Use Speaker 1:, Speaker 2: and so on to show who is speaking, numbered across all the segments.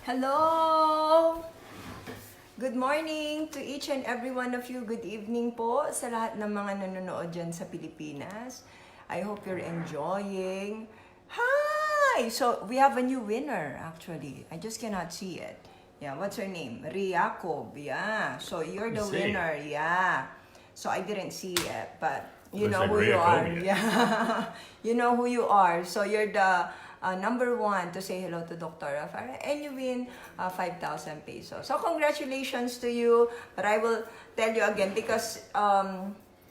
Speaker 1: Hello! Good morning to each and every one of you. Good evening po sa lahat ng mga nanonood dyan sa Pilipinas. I hope you're enjoying. Hi! So, we have a new winner actually. I just cannot see it. Yeah, what's her name? Riacob. Yeah. So, you're the winner. Yeah. So, I didn't see it, but you know who you are. Yeah. You know who you are. So, you're the number one to say hello to Dr. Farrah, and you win 5,000 pesos. So congratulations to you, but I will tell you again because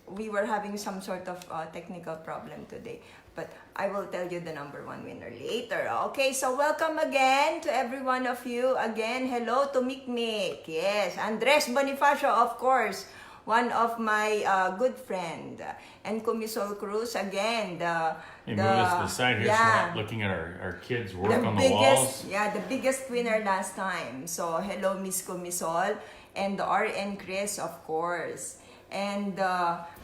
Speaker 1: we were having some sort of technical problem today. But I will tell you the number one winner later. Okay, so welcome again to every one of you. Again, hello to Mikmik. Yes, Andres Bonifacio, of course. One of my good friend. And Kumisol Cruz, again,
Speaker 2: move us to the side here so we're not looking at our kids' work on the walls.
Speaker 1: Yeah, the biggest winner last time. So, hello, Miss Kumisol. And the RN Chris, of course. And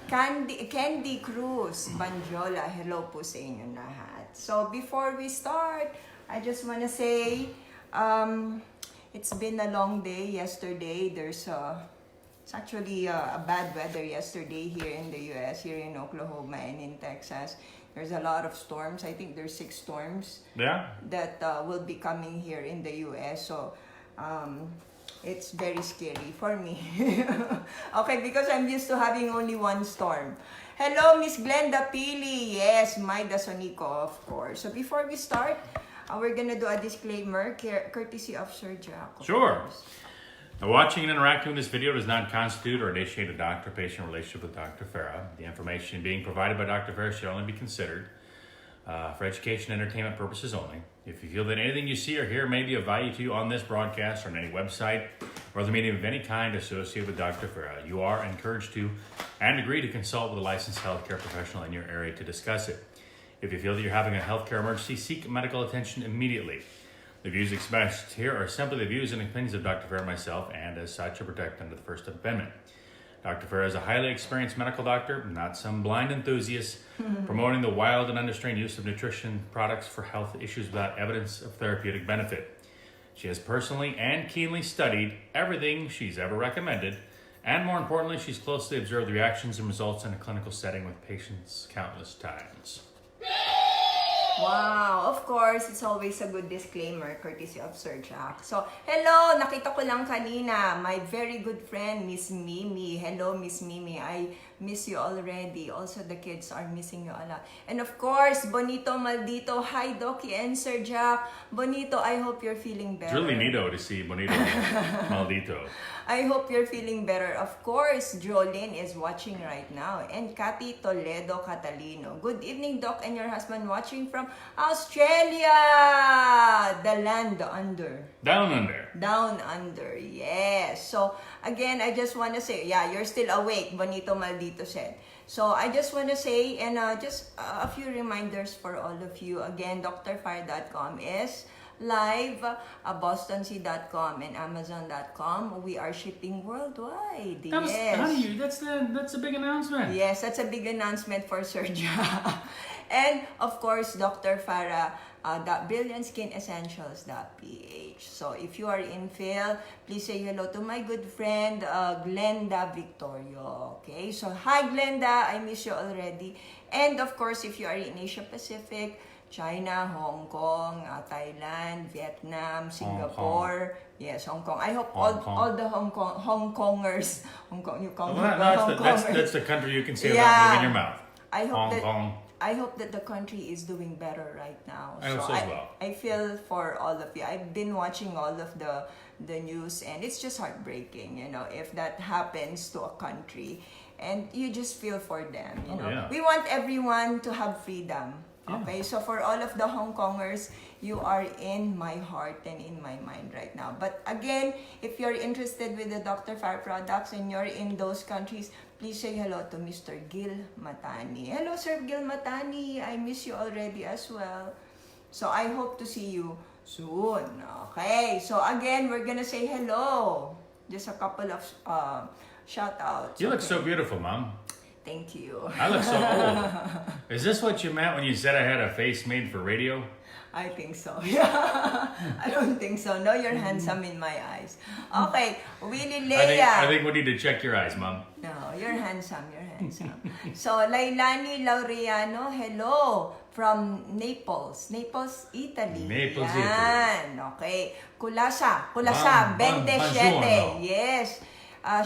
Speaker 1: Candy Cruz, Banjola, hello po sa inyo lahat. So, before we start, I just wanna say, it's been a long day yesterday. It's actually a bad weather yesterday here in the US, here in Oklahoma and in Texas. There's a lot of storms. I think there's 6 storms that will be coming here in the US. So it's very scary for me. Okay, because I'm used to having only one storm. Hello, Miss Glenda Pili. Yes, Maida Sonico, of course. So before we start, we're gonna do a disclaimer courtesy of Sir Jack.
Speaker 2: Sure. Now, watching and interacting with this video does not constitute or initiate a doctor-patient relationship with Dr. Farrah. The information being provided by Dr. Farrah should only be considered for education and entertainment purposes only. If you feel that anything you see or hear may be of value to you on this broadcast or on any website or other medium of any kind associated with Dr. Farrah, you are encouraged to and agree to consult with a licensed healthcare professional in your area to discuss it. If you feel that you're having a healthcare emergency, seek medical attention immediately. The views expressed here are simply the views and opinions of Dr. Farrah and myself, and as such are protected under the First Amendment. Dr. Farrah is a highly experienced medical doctor, not some blind enthusiast, promoting the wild and unrestrained use of nutrition products for health issues without evidence of therapeutic benefit. She has personally and keenly studied everything she's ever recommended, and more importantly, she's closely observed the reactions and results in a clinical setting with patients countless times.
Speaker 1: Wow, of course, it's always a good disclaimer courtesy of Sir Jack. So, hello, nakita ko lang kanina, my very good friend, Miss Mimi. Hello, Miss Mimi. I miss you already. Also, the kids are missing you a lot. And of course, Bonito Maldito. Hi, Doki and Sir Jack. Bonito, I hope you're feeling better.
Speaker 2: It's really neato to see Bonito Maldito.
Speaker 1: I hope you're feeling better. Of course, Jolene is watching right now. And Cathy Toledo Catalino. Good evening, Doc, and your husband watching from Australia. The land under.
Speaker 2: Down under.
Speaker 1: Down under, yes. So, again, I just want to say, yeah, you're still awake, Bonito Maldito said. So, I just want to say, and just a few reminders for all of you. Again, drfarrah.com is live, bostonsea.com and amazon.com. We are shipping worldwide. Yes.
Speaker 2: Honey, that's a big announcement.
Speaker 1: Yes, that's a big announcement for Sergio. And of course, Dr. Farrah, brilliantskinessentials.ph. So if you are in Phil, please say hello to my good friend, Glenda Victorio. Okay, so hi Glenda, I miss you already. And of course, if you are in Asia Pacific, China, Hong Kong, Thailand, Vietnam, Singapore. Yes, Hong Kong. I hope all the Hong Kongers,
Speaker 2: that's the country you can say without moving your mouth.
Speaker 1: I hope that the country is doing better right now.
Speaker 2: I hope so as well.
Speaker 1: I feel for all of you. I've been watching all of the news, and it's just heartbreaking, you know, if that happens to a country. And you just feel for them, you know.
Speaker 2: Yeah.
Speaker 1: We want everyone to have freedom. Okay, so for all of the Hong Kongers, you are in my heart and in my mind right now. But again, if you're interested with the Dr. Farrah products and you're in those countries, please say hello to Mr. Gil Matani. Hello, Sir Gil Matani. I miss you already as well. So I hope to see you soon. Okay, so again, we're gonna say hello. Just a couple of shout-outs.
Speaker 2: You look so beautiful, Mom.
Speaker 1: Thank you.
Speaker 2: I look so old. Is this what you meant when you said I had a face made for radio?
Speaker 1: I think so. Yeah. I don't think so. No, you're handsome in my eyes. Okay, Willie
Speaker 2: I
Speaker 1: Leia.
Speaker 2: think we need to check your eyes, Mom.
Speaker 1: No, you're handsome. You're handsome. So, Lailani Laureano, hello from Naples. Naples, Italy.
Speaker 2: Naples,
Speaker 1: Yan. Okay. Kulasa.
Speaker 2: Bang, bang,
Speaker 1: 27.
Speaker 2: buongiorno.
Speaker 1: Yes.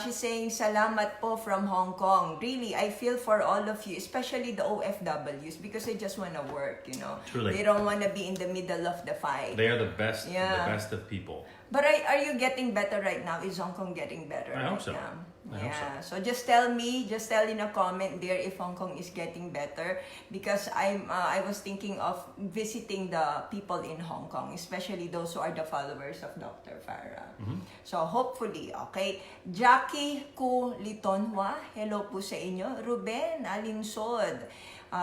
Speaker 1: She's saying, salamat po from Hong Kong. Really, I feel for all of you, especially the OFWs, because they just want to work, you know.
Speaker 2: Truly.
Speaker 1: They don't want to be in the middle of the fight.
Speaker 2: They are the best
Speaker 1: Yeah.
Speaker 2: of people.
Speaker 1: But are you getting better right now? Is Hong Kong getting better
Speaker 2: I hope so.
Speaker 1: now?
Speaker 2: I hope
Speaker 1: Yeah. So just tell in a comment there if Hong Kong is getting better, because I was thinking of visiting the people in Hong Kong, especially those who are the followers of Dr. Farrah. So hopefully, okay. Jackie Litonhua, hello po sa inyo. Ruben Alinsod,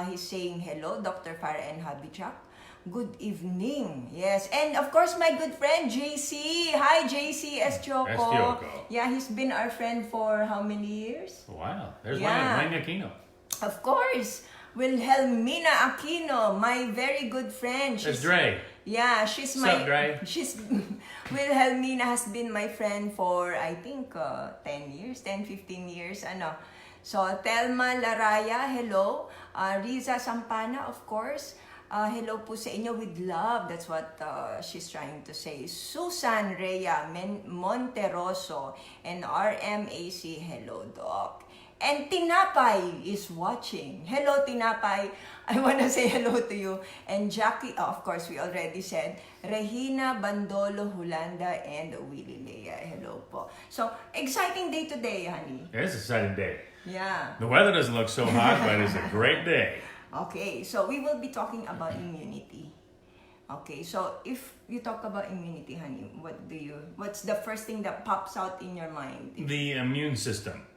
Speaker 1: he's saying hello, Dr. Farrah and Hubby Jack. Good evening. Yes. And of course, my good friend, JC. Hi, JC Estioco.
Speaker 2: Estioco.
Speaker 1: Yeah, he's been our friend for how many years?
Speaker 2: Wow. There's
Speaker 1: Yeah.
Speaker 2: Wayne Aquino.
Speaker 1: Of course. Wilhelmina Aquino, my very good friend.
Speaker 2: There's Dre.
Speaker 1: Yeah, she's
Speaker 2: What's
Speaker 1: my...
Speaker 2: up, Dre?
Speaker 1: Wilhelmina has been my friend for, I think, 10 years, 10, 15 years. So, Telma Laraya, hello. Riza Sampana, of course. Hello po sa inyo with love. That's what she's trying to say. Susan Rhea Monteroso and RMAC, hello, Doc. And Tinapay is watching. Hello, Tinapay. I want to say hello to you. And Jackie, of course, we already said. Regina Bandolo Hulanda and Willie Leia. Hello po. So, exciting day today, honey.
Speaker 2: It's an exciting day.
Speaker 1: Yeah.
Speaker 2: The weather doesn't look so hot, but it's a great day.
Speaker 1: Okay, so we will be talking about immunity. Okay, so if you talk about immunity, honey, what's the first thing that pops out in your mind?
Speaker 2: The immune system.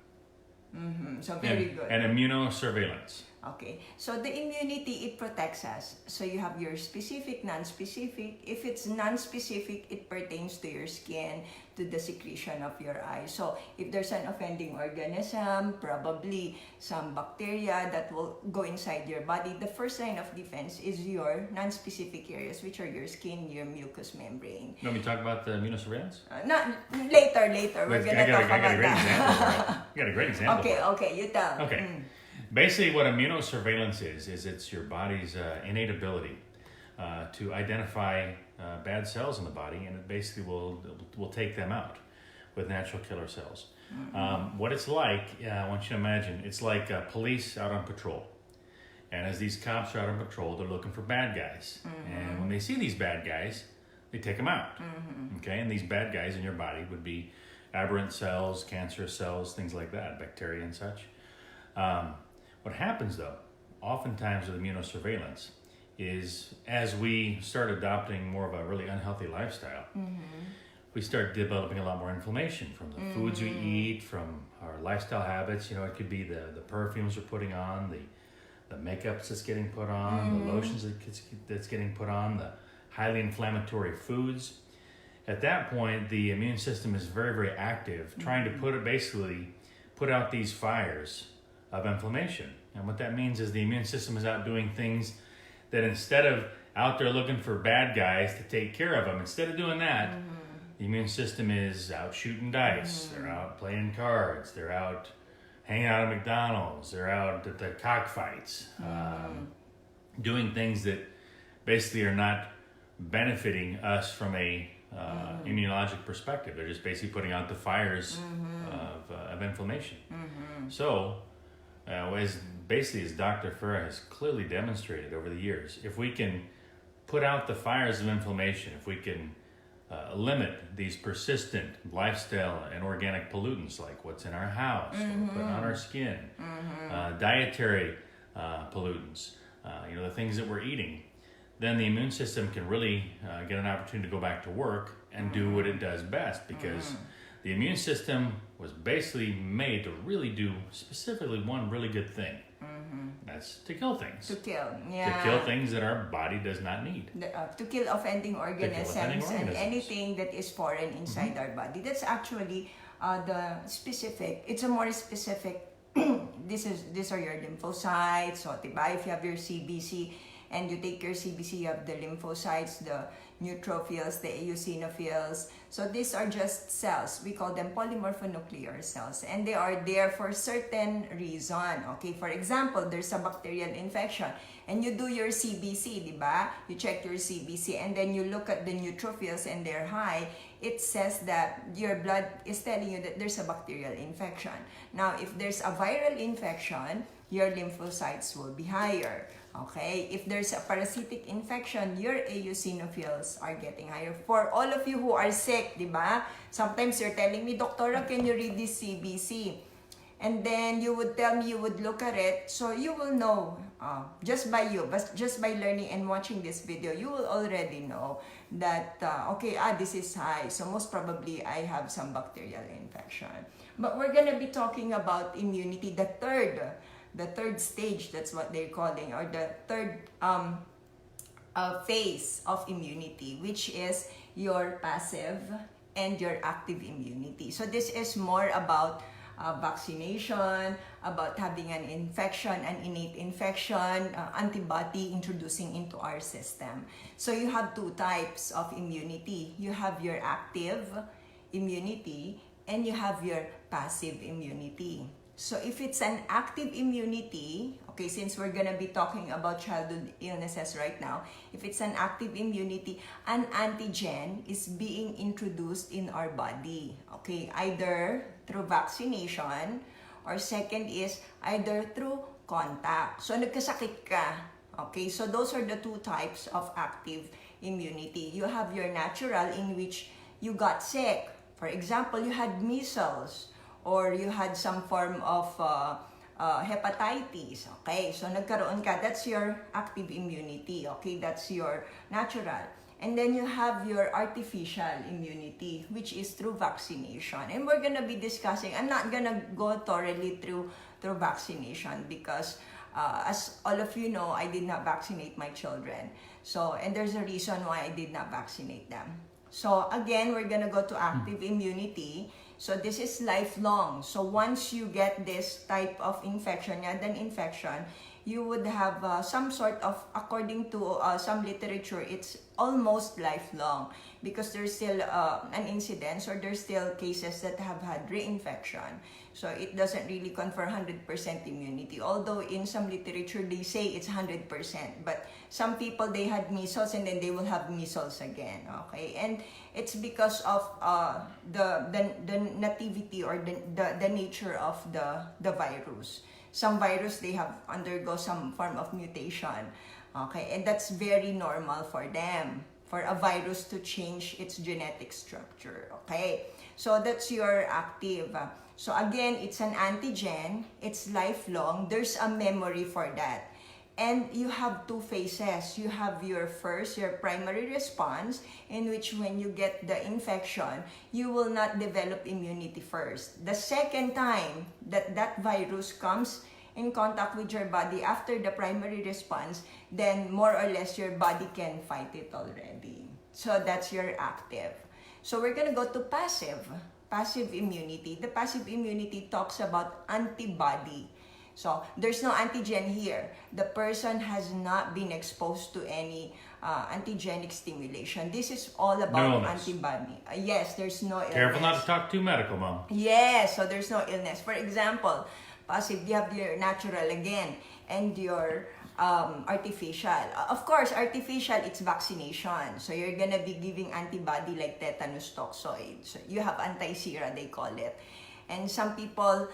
Speaker 1: So very good.
Speaker 2: And immunosurveillance.
Speaker 1: Okay, so the immunity, it protects us. So you have your specific, non-specific. If it's non-specific, it pertains to your skin, to the secretion of your eyes. So if there's an offending organism, probably some bacteria that will go inside your body, the first line of defense is your non-specific areas, which are your skin, your mucous membrane.
Speaker 2: You want me to talk about the immunosurveillance?
Speaker 1: Not later. We're gonna talk about
Speaker 2: I got a great
Speaker 1: that.
Speaker 2: example. You got a great example.
Speaker 1: Okay, you tell.
Speaker 2: Okay. Basically, what immunosurveillance is it's your body's innate ability to identify bad cells in the body, and it basically will take them out with natural killer cells. What it's like, I want you to imagine, it's like police out on patrol. And as these cops are out on patrol, they're looking for bad guys. And when they see these bad guys, they take them out. Okay, and these bad guys in your body would be aberrant cells, cancerous cells, things like that, bacteria and such. What happens though, oftentimes with immunosurveillance, is as we start adopting more of a really unhealthy lifestyle, we start developing a lot more inflammation from the foods we eat, from our lifestyle habits. You know, it could be the perfumes we're putting on, the makeups that's getting put on, the lotions that's getting put on, the highly inflammatory foods. At that point, the immune system is very, very active, trying to put out these fires of inflammation. And what that means is the immune system is out doing things that instead of out there looking for bad guys to take care of them, instead of doing that, the immune system is out shooting dice, they're out playing cards, they're out hanging out at McDonald's, they're out at the cockfights, doing things that basically are not benefiting us from a immunologic perspective. They're just basically putting out the fires of inflammation. So, as Dr. Farrah has clearly demonstrated over the years, if we can put out the fires of inflammation, if we can limit these persistent lifestyle and organic pollutants like what's in our house, what we put on our skin, dietary pollutants, the things that we're eating, then the immune system can really get an opportunity to go back to work and do what it does best, because the immune system was basically made to really do specifically one really good thing. That's to kill things.
Speaker 1: To kill
Speaker 2: things that our body does not need.
Speaker 1: To kill offending organisms and anything that is foreign inside our body. That's actually the specific. It's a more specific. These are your lymphocytes. So, diba, if you have your CBC, and you take your CBC, you have the lymphocytes, the neutrophils, the eosinophils. So these are just cells. We call them polymorphonuclear cells, and they are there for certain reason. Okay, for example, there's a bacterial infection, and you do your CBC, di ba? You check your CBC, and then you look at the neutrophils and they're high. It says that your blood is telling you that there's a bacterial infection. Now, if there's a viral infection, your lymphocytes will be higher. Okay, if there's a parasitic infection, your eosinophils are getting higher. For all of you who are sick, di ba? Sometimes you're telling me, Doctora, can you read this CBC? And then you would tell me, you would look at it, so you will know, just by learning and watching this video, you will already know that, okay, this is high, so most probably I have some bacterial infection. But we're gonna be talking about immunity, the third stage, that's what they're calling, or the third phase of immunity, which is your passive and your active immunity. So this is more about vaccination, about having an infection, an innate infection, antibody introducing into our system. So you have two types of immunity. You have your active immunity and you have your passive immunity. So if it's an active immunity, okay, since we're gonna be talking about childhood illnesses right now, if it's an active immunity, an antigen is being introduced in our body, okay, either through vaccination, or second is either through contact. So nagkasakit ka, okay, so those are the two types of active immunity. You have your natural, in which you got sick. For example, you had measles, or you had some form of hepatitis, okay? So nagkaroon ka, that's your active immunity, okay? That's your natural. And then you have your artificial immunity, which is through vaccination. And we're gonna be discussing, I'm not gonna go thoroughly through vaccination because as all of you know, I did not vaccinate my children. So, and there's a reason why I did not vaccinate them. So again, we're gonna go to active immunity. So this is lifelong. So once you get this type of infection, you would have some sort of, according to some literature, it's almost lifelong because there's still an incidence, or there's still cases that have had reinfection. So it doesn't really confer 100% immunity. Although in some literature, they say it's 100%. But some people, they had measles and then they will have measles again, okay? And it's because of the nativity, or the nature of the virus. Some virus, they have undergo some form of mutation, okay? And that's very normal for them, for a virus to change its genetic structure, okay? So that's your active. So again, it's an antigen, it's lifelong, there's a memory for that. And you have two phases. You have your first, your primary response, in which when you get the infection, you will not develop immunity first. The second time that virus comes in contact with your body after the primary response, then more or less your body can fight it already. So that's your active. So we're gonna go to passive immunity. The passive immunity talks about antibody. So there's no antigen here. The person has not been exposed to any antigenic stimulation. This is all about antibody. Yes, there's no illness.
Speaker 2: Careful not to talk too medical, Mom.
Speaker 1: Yes, so there's no illness. For example, passive, you have your natural again, and your artificial. Of course, artificial, it's vaccination. So you're gonna be giving antibody like tetanus toxoid. So you have anti-sera, they call it. And some people,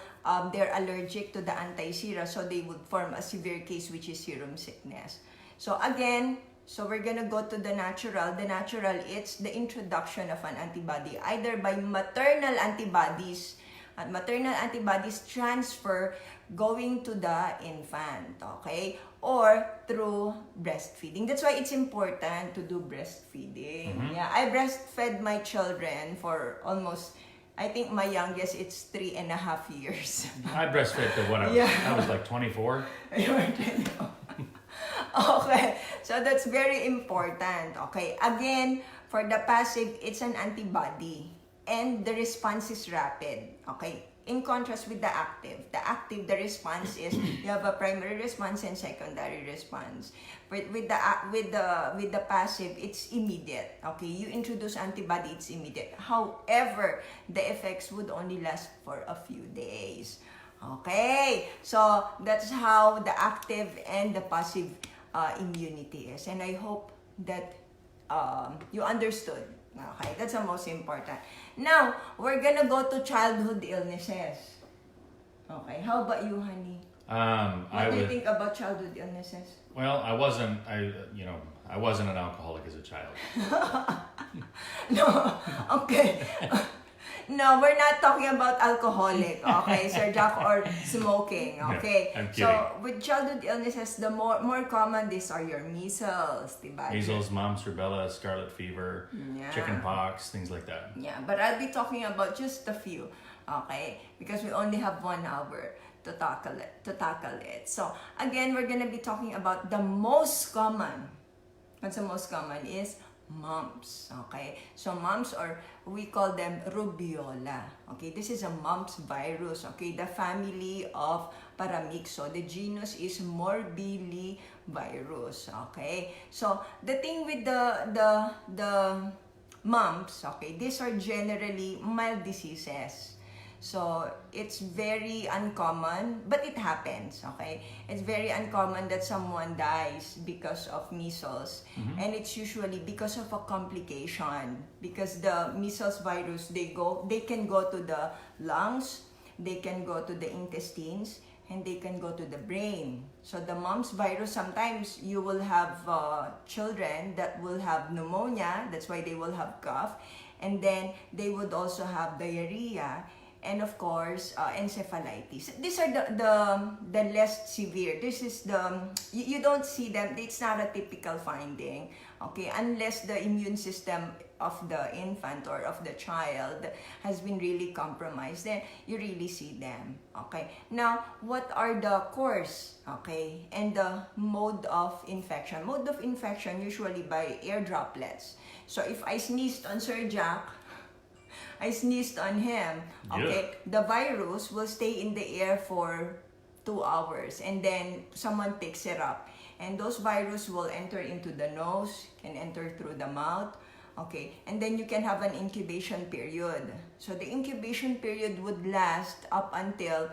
Speaker 1: they're allergic to the anti-sera, so they would form a severe case, which is serum sickness. So again, so we're gonna go to the natural. The natural, it's the introduction of an antibody, either by maternal antibodies, and maternal antibodies transfer going to the infant, okay? Or through breastfeeding. That's why it's important to do breastfeeding.
Speaker 2: Mm-hmm.
Speaker 1: Yeah, I breastfed my children for almost, I think my youngest, it's 3.5 years.
Speaker 2: I breastfed to when I was like 24.
Speaker 1: Okay, so that's very important. Okay, again, for the passive, it's an antibody, and the response is rapid. Okay, in contrast with the active, the response is you have a primary response and secondary response. But with the passive, it's immediate. Okay, you introduce antibody, it's immediate. However, the effects would only last for a few days. Okay, so that's how the active and the passive immunity is, and I hope that you understood. Okay, that's the most important. Now, we're gonna go to childhood illnesses. Okay, how about you, honey? What do you think about childhood illnesses?
Speaker 2: Well, I wasn't an alcoholic as a child.
Speaker 1: No, okay. No, we're not talking about alcoholic, okay, Sir Jack, or smoking, okay?
Speaker 2: I'm kidding.
Speaker 1: So, with childhood illnesses, the more common, these are your measles, diba?
Speaker 2: Measles, mumps, rubella, scarlet fever,
Speaker 1: Yeah.
Speaker 2: chicken pox, things like that.
Speaker 1: Yeah, but I'll be talking about just a few, okay? Because we only have 1 hour to tackle it. So, again, we're gonna be talking about the most common. What's the most common is mumps, okay? So mumps, or we call them rubiola, okay? This is a mumps virus, okay? The family of paramyxo. The genus is morbillivirus, okay? So the thing with the mumps, okay, these are generally mild diseases. So, it's very uncommon, but it happens, okay? It's very uncommon that someone dies because of measles. And it's usually because of a complication. Because the measles virus, they can go to the lungs, they can go to the intestines, and they can go to the brain. So, the mumps virus, sometimes you will have children that will have pneumonia, that's why they will have cough, and then they would also have diarrhea, and of course, encephalitis. These are the less severe. This is you don't see them. It's not a typical finding, okay? Unless the immune system of the infant or of the child has been really compromised, then you really see them, okay? Now, what are the cause, okay? And the mode of infection. Mode of infection usually by air droplets. So if I sneezed on Sir Jack, I sneezed on him, okay, the virus will stay in the air for 2 hours, and then someone picks it up, and those virus will enter into the nose, can enter through the mouth, okay, and then you can have an incubation period. So the incubation period would last up until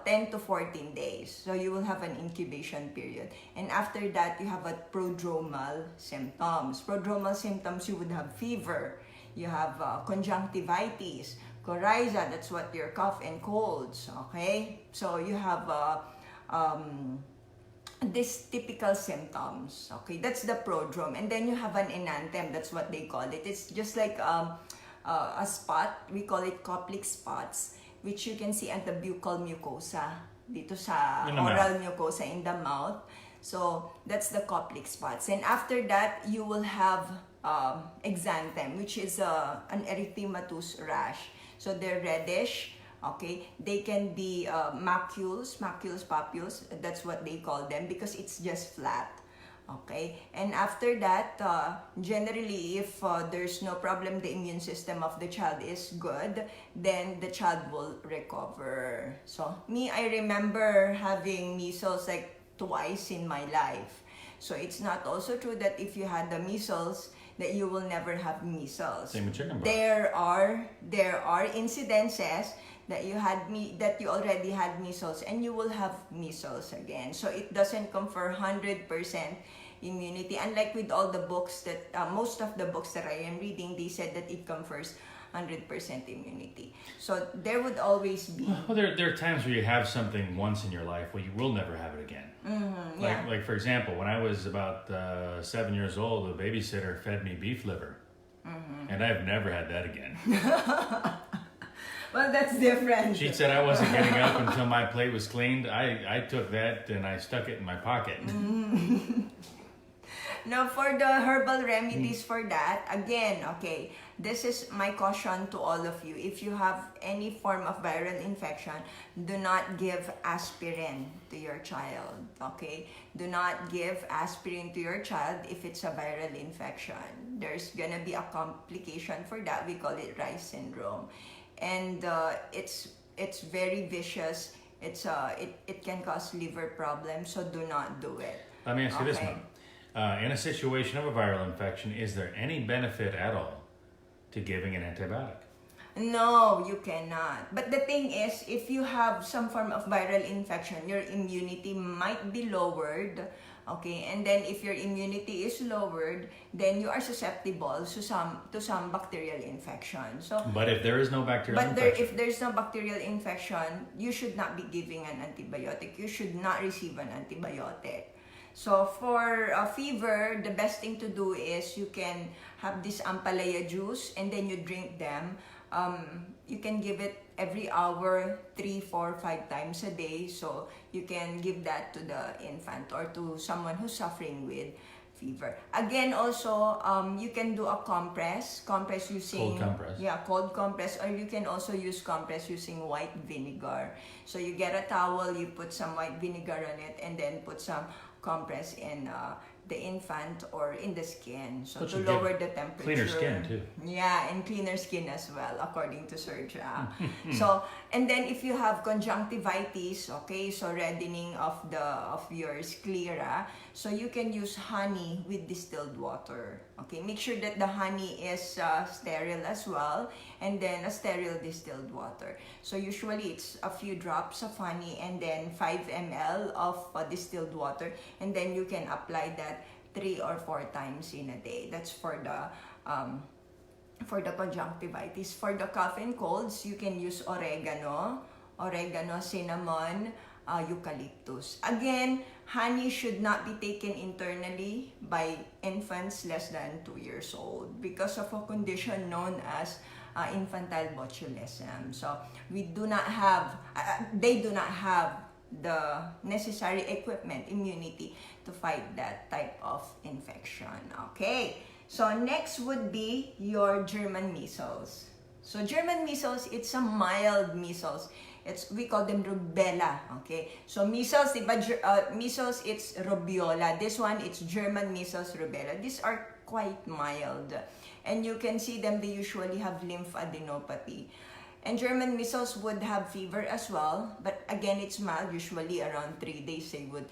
Speaker 1: 10 to 14 days. So you will have an incubation period, and after that you have a prodromal symptoms. Prodromal symptoms, you would have fever, you have conjunctivitis, coryza, that's what your cough and colds, okay? So you have these typical symptoms, okay? That's the prodrome. And then you have an enanthem, that's what they call it. It's just like a spot, we call it Koplik spots, which you can see at the buccal mucosa, dito sa oral mucosa in the mouth. So that's the Koplik spots. And after that, you will have exanthem, which is an erythematous rash. So they're reddish, okay? They can be macules, papules, that's what they call them, because it's just flat, okay? And after that, generally, if there's no problem, the immune system of the child is good, then the child will recover. So me, I remember having measles like twice in my life. So it's not also true that if you had the measles, that you will never have measles.
Speaker 2: Same with chickenpox.
Speaker 1: There are incidences that you already had measles and you will have measles again. So it doesn't confer 100% immunity. Unlike with all the books that most of the books that I am reading, they said that it confers 100% immunity. So there would always be.
Speaker 2: Well, there are times where you have something once in your life where you will never have it again. Like for example, when I was about 7 years old, a babysitter fed me beef liver, and I've never had that again.
Speaker 1: Well, that's different.
Speaker 2: She said I wasn't getting up until my plate was cleaned. I took that and I stuck it in my pocket.
Speaker 1: Now, for the herbal remedies for that, again, okay, this is my caution to all of you. If you have any form of viral infection, do not give aspirin to your child, okay? Do not give aspirin to your child if it's a viral infection. There's gonna be a complication for that. We call it Rice syndrome. And it's it's very vicious. It can cause liver problems, so do not do it.
Speaker 2: Let me ask you this,
Speaker 1: Okay.
Speaker 2: Mom. In a situation of a viral infection, is there any benefit at all to giving an antibiotic?
Speaker 1: No, you cannot. But the thing is, if you have some form of viral infection, your immunity might be lowered. Okay, and then if your immunity is lowered, then you are susceptible to some bacterial infection. So,
Speaker 2: But if there is no bacterial infection,
Speaker 1: if there's no bacterial infection, you should not be giving an antibiotic. You should not receive an antibiotic. So for fever, the best thing to do is you can have this ampalaya juice and then you drink them. You can give it every hour, 3, 4, 5 times a day. So you can give that to the infant or to someone who's suffering with fever. Again, also, you can do a compress using...
Speaker 2: Cold compress.
Speaker 1: Yeah, cold compress, or you can also use compress using white vinegar. So you get a towel, you put some white vinegar on it, and then put some compress in the infant or in the skin, so to
Speaker 2: you
Speaker 1: lower
Speaker 2: get
Speaker 1: the temperature.
Speaker 2: cleaner skin too.
Speaker 1: Yeah, and cleaner skin as well, according to Serge. So, and then if you have conjunctivitis, okay, so reddening of your sclera, so you can use honey with distilled water. Okay, make sure that the honey is sterile as well, and then a sterile distilled water. So usually it's a few drops of honey and then 5 ml of distilled water, and then you can apply that 3 or 4 times in a day. That's for the conjunctivitis. For the cough and colds, you can use oregano, cinnamon, eucalyptus. Again, honey should not be taken internally by infants less than 2 years old because of a condition known as infantile botulism. So we do not have, they do not have the necessary equipment, immunity to fight that type of infection. Okay, so next would be your German measles. So German measles, it's a mild measles. We call them rubella. Okay, so measles, measles, it's rubiola. This one, it's German measles, rubella. These are quite mild, and you can see them. They usually have lymphadenopathy. And German measles would have fever as well, but again, it's mild. Usually around 3 days, they would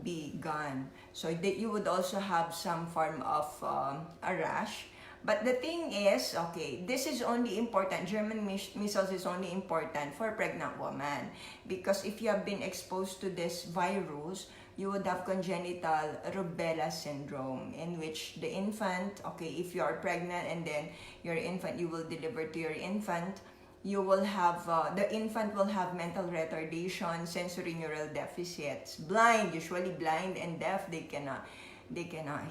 Speaker 1: be gone. So you would also have some form of a rash. But the thing is, okay, this is only important. German measles is only important for pregnant women, because if you have been exposed to this virus, you would have congenital rubella syndrome, in which the infant, okay, if you are pregnant and then you will deliver to your infant, you will have, the infant will have mental retardation, sensory neural deficits, usually blind and deaf, they cannot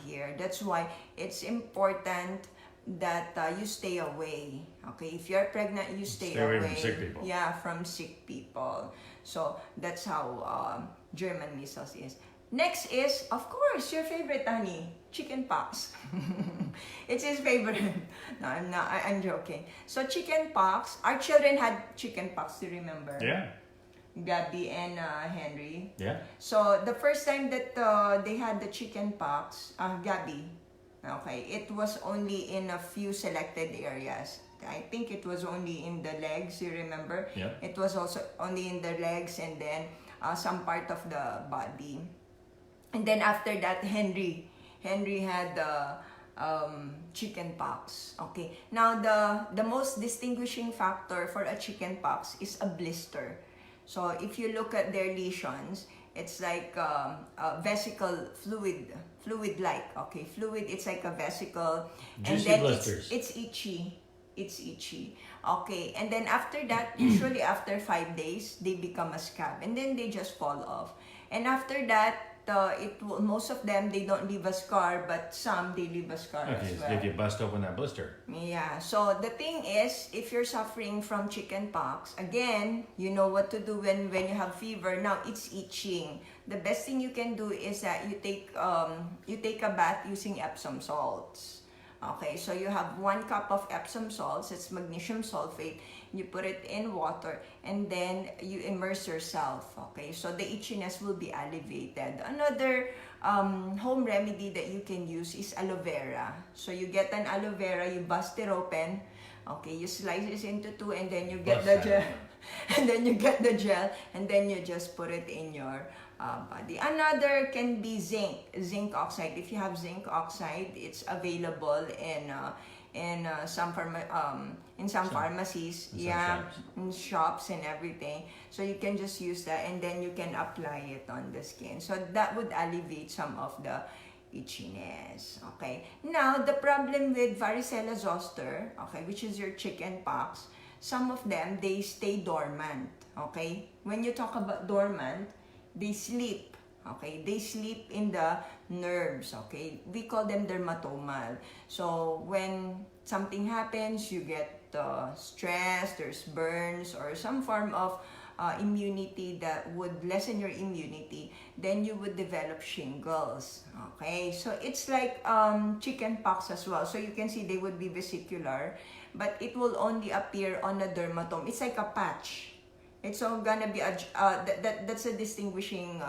Speaker 1: hear. That's why it's important that you stay away. Okay, if you're pregnant, you stay away
Speaker 2: from sick people.
Speaker 1: Yeah, from sick people. So that's how German measles is. Next is, of course, your favorite, honey, chicken pox. It's his favorite. No, I'm joking. So chicken pox, our children had chicken pox, do you remember?
Speaker 2: Yeah.
Speaker 1: Gabby and Henry.
Speaker 2: Yeah.
Speaker 1: So the first time that they had the chicken pox, Gabby, okay, it was only in a few selected areas. I think it was only in the legs, you remember?
Speaker 2: Yeah.
Speaker 1: It was also only in the legs and then some part of the body. And then after that, Henry had chicken pox. Okay. Now the most distinguishing factor for a chicken pox is a blister. So if you look at their lesions, it's like a vesicle fluid-like. Okay, fluid. It's like a vesicle,
Speaker 2: Juicy
Speaker 1: and then
Speaker 2: blisters.
Speaker 1: it's itchy. It's itchy. Okay, and then after that, usually after 5 days, they become a scab, and then they just fall off. And after that, most of them, they don't leave a scar, but some they leave a scar as well.
Speaker 2: If you bust open that blister.
Speaker 1: Yeah, so the thing is, if you're suffering from chicken pox, again, you know what to do when you have fever. Now it's itching. The best thing you can do is that you take a bath using Epsom salts. Okay, so you have 1 cup of Epsom salts, it's magnesium sulfate, you put it in water, and then you immerse yourself, okay? So the itchiness will be alleviated. Another home remedy that you can use is aloe vera. So you get an aloe vera, you bust it open, okay? You slice it into 2, and then you get And then you get the gel, and then you just put it in your body. Another can be zinc oxide. If you have zinc oxide, it's available in some pharmacies,
Speaker 2: shops.
Speaker 1: in shops and everything. So you can just use that, and then you can apply it on the skin. So that would alleviate some of the itchiness. Okay. Now the problem with varicella zoster, okay, which is your chicken pox, some of them, they stay dormant. Okay. When you talk about dormant, they sleep. Okay, they sleep in the nerves. Okay, we call them dermatomal. So when something happens, you get stress, there's burns, or some form of immunity that would lessen your immunity, then you would develop shingles. Okay, so it's like chicken pox as well. So you can see they would be vesicular, but it will only appear on a dermatome. It's like a patch. It's all gonna be that's a distinguishing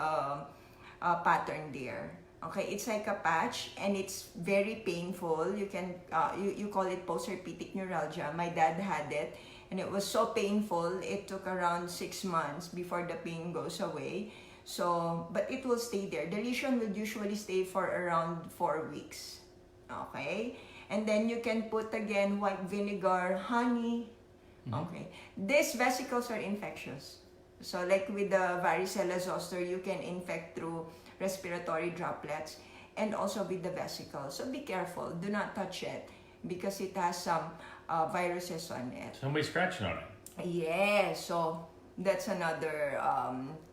Speaker 1: pattern there. Okay, it's like a patch, and it's very painful. You can you call it post-herpetic neuralgia. My dad had it, and it was so painful. It took around 6 months before the pain goes away. So, but it will stay there. The lesion will usually stay for around 4 weeks. Okay, and then you can put again white vinegar, honey. Okay, these vesicles are infectious. So like with the varicella zoster, you can infect through respiratory droplets, and also with the vesicles. So be careful. Do not touch it because it has some viruses on it.
Speaker 2: Somebody scratching on it.
Speaker 1: Yes, so that's another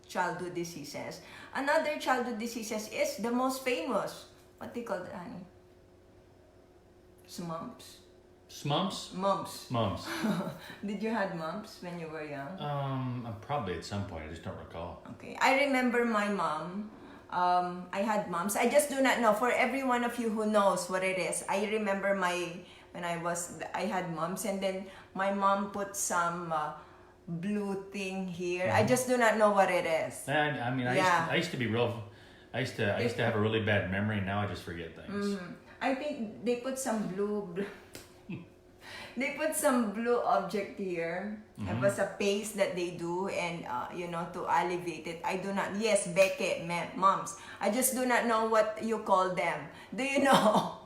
Speaker 1: childhood diseases. Another childhood diseases is the most famous. What they call that, honey? Mumps.
Speaker 2: Smumps?
Speaker 1: Mumps.
Speaker 2: Mumps.
Speaker 1: Did you have mumps when you were young?
Speaker 2: Probably at some point. I just don't recall.
Speaker 1: Okay. I remember my mom. I had mumps. I just do not know. For every one of you who knows what it is, I remember when I had mumps, and then my mom put some blue thing here. I just do not know what it is.
Speaker 2: And I mean, I used to be real. I used to have a really bad memory. Now I just forget things.
Speaker 1: I think they put some blue. They put some blue object here. It was a paste that they do, and to alleviate it. I do not. Yes, Beckett, moms. I just do not know what you call them. Do you know?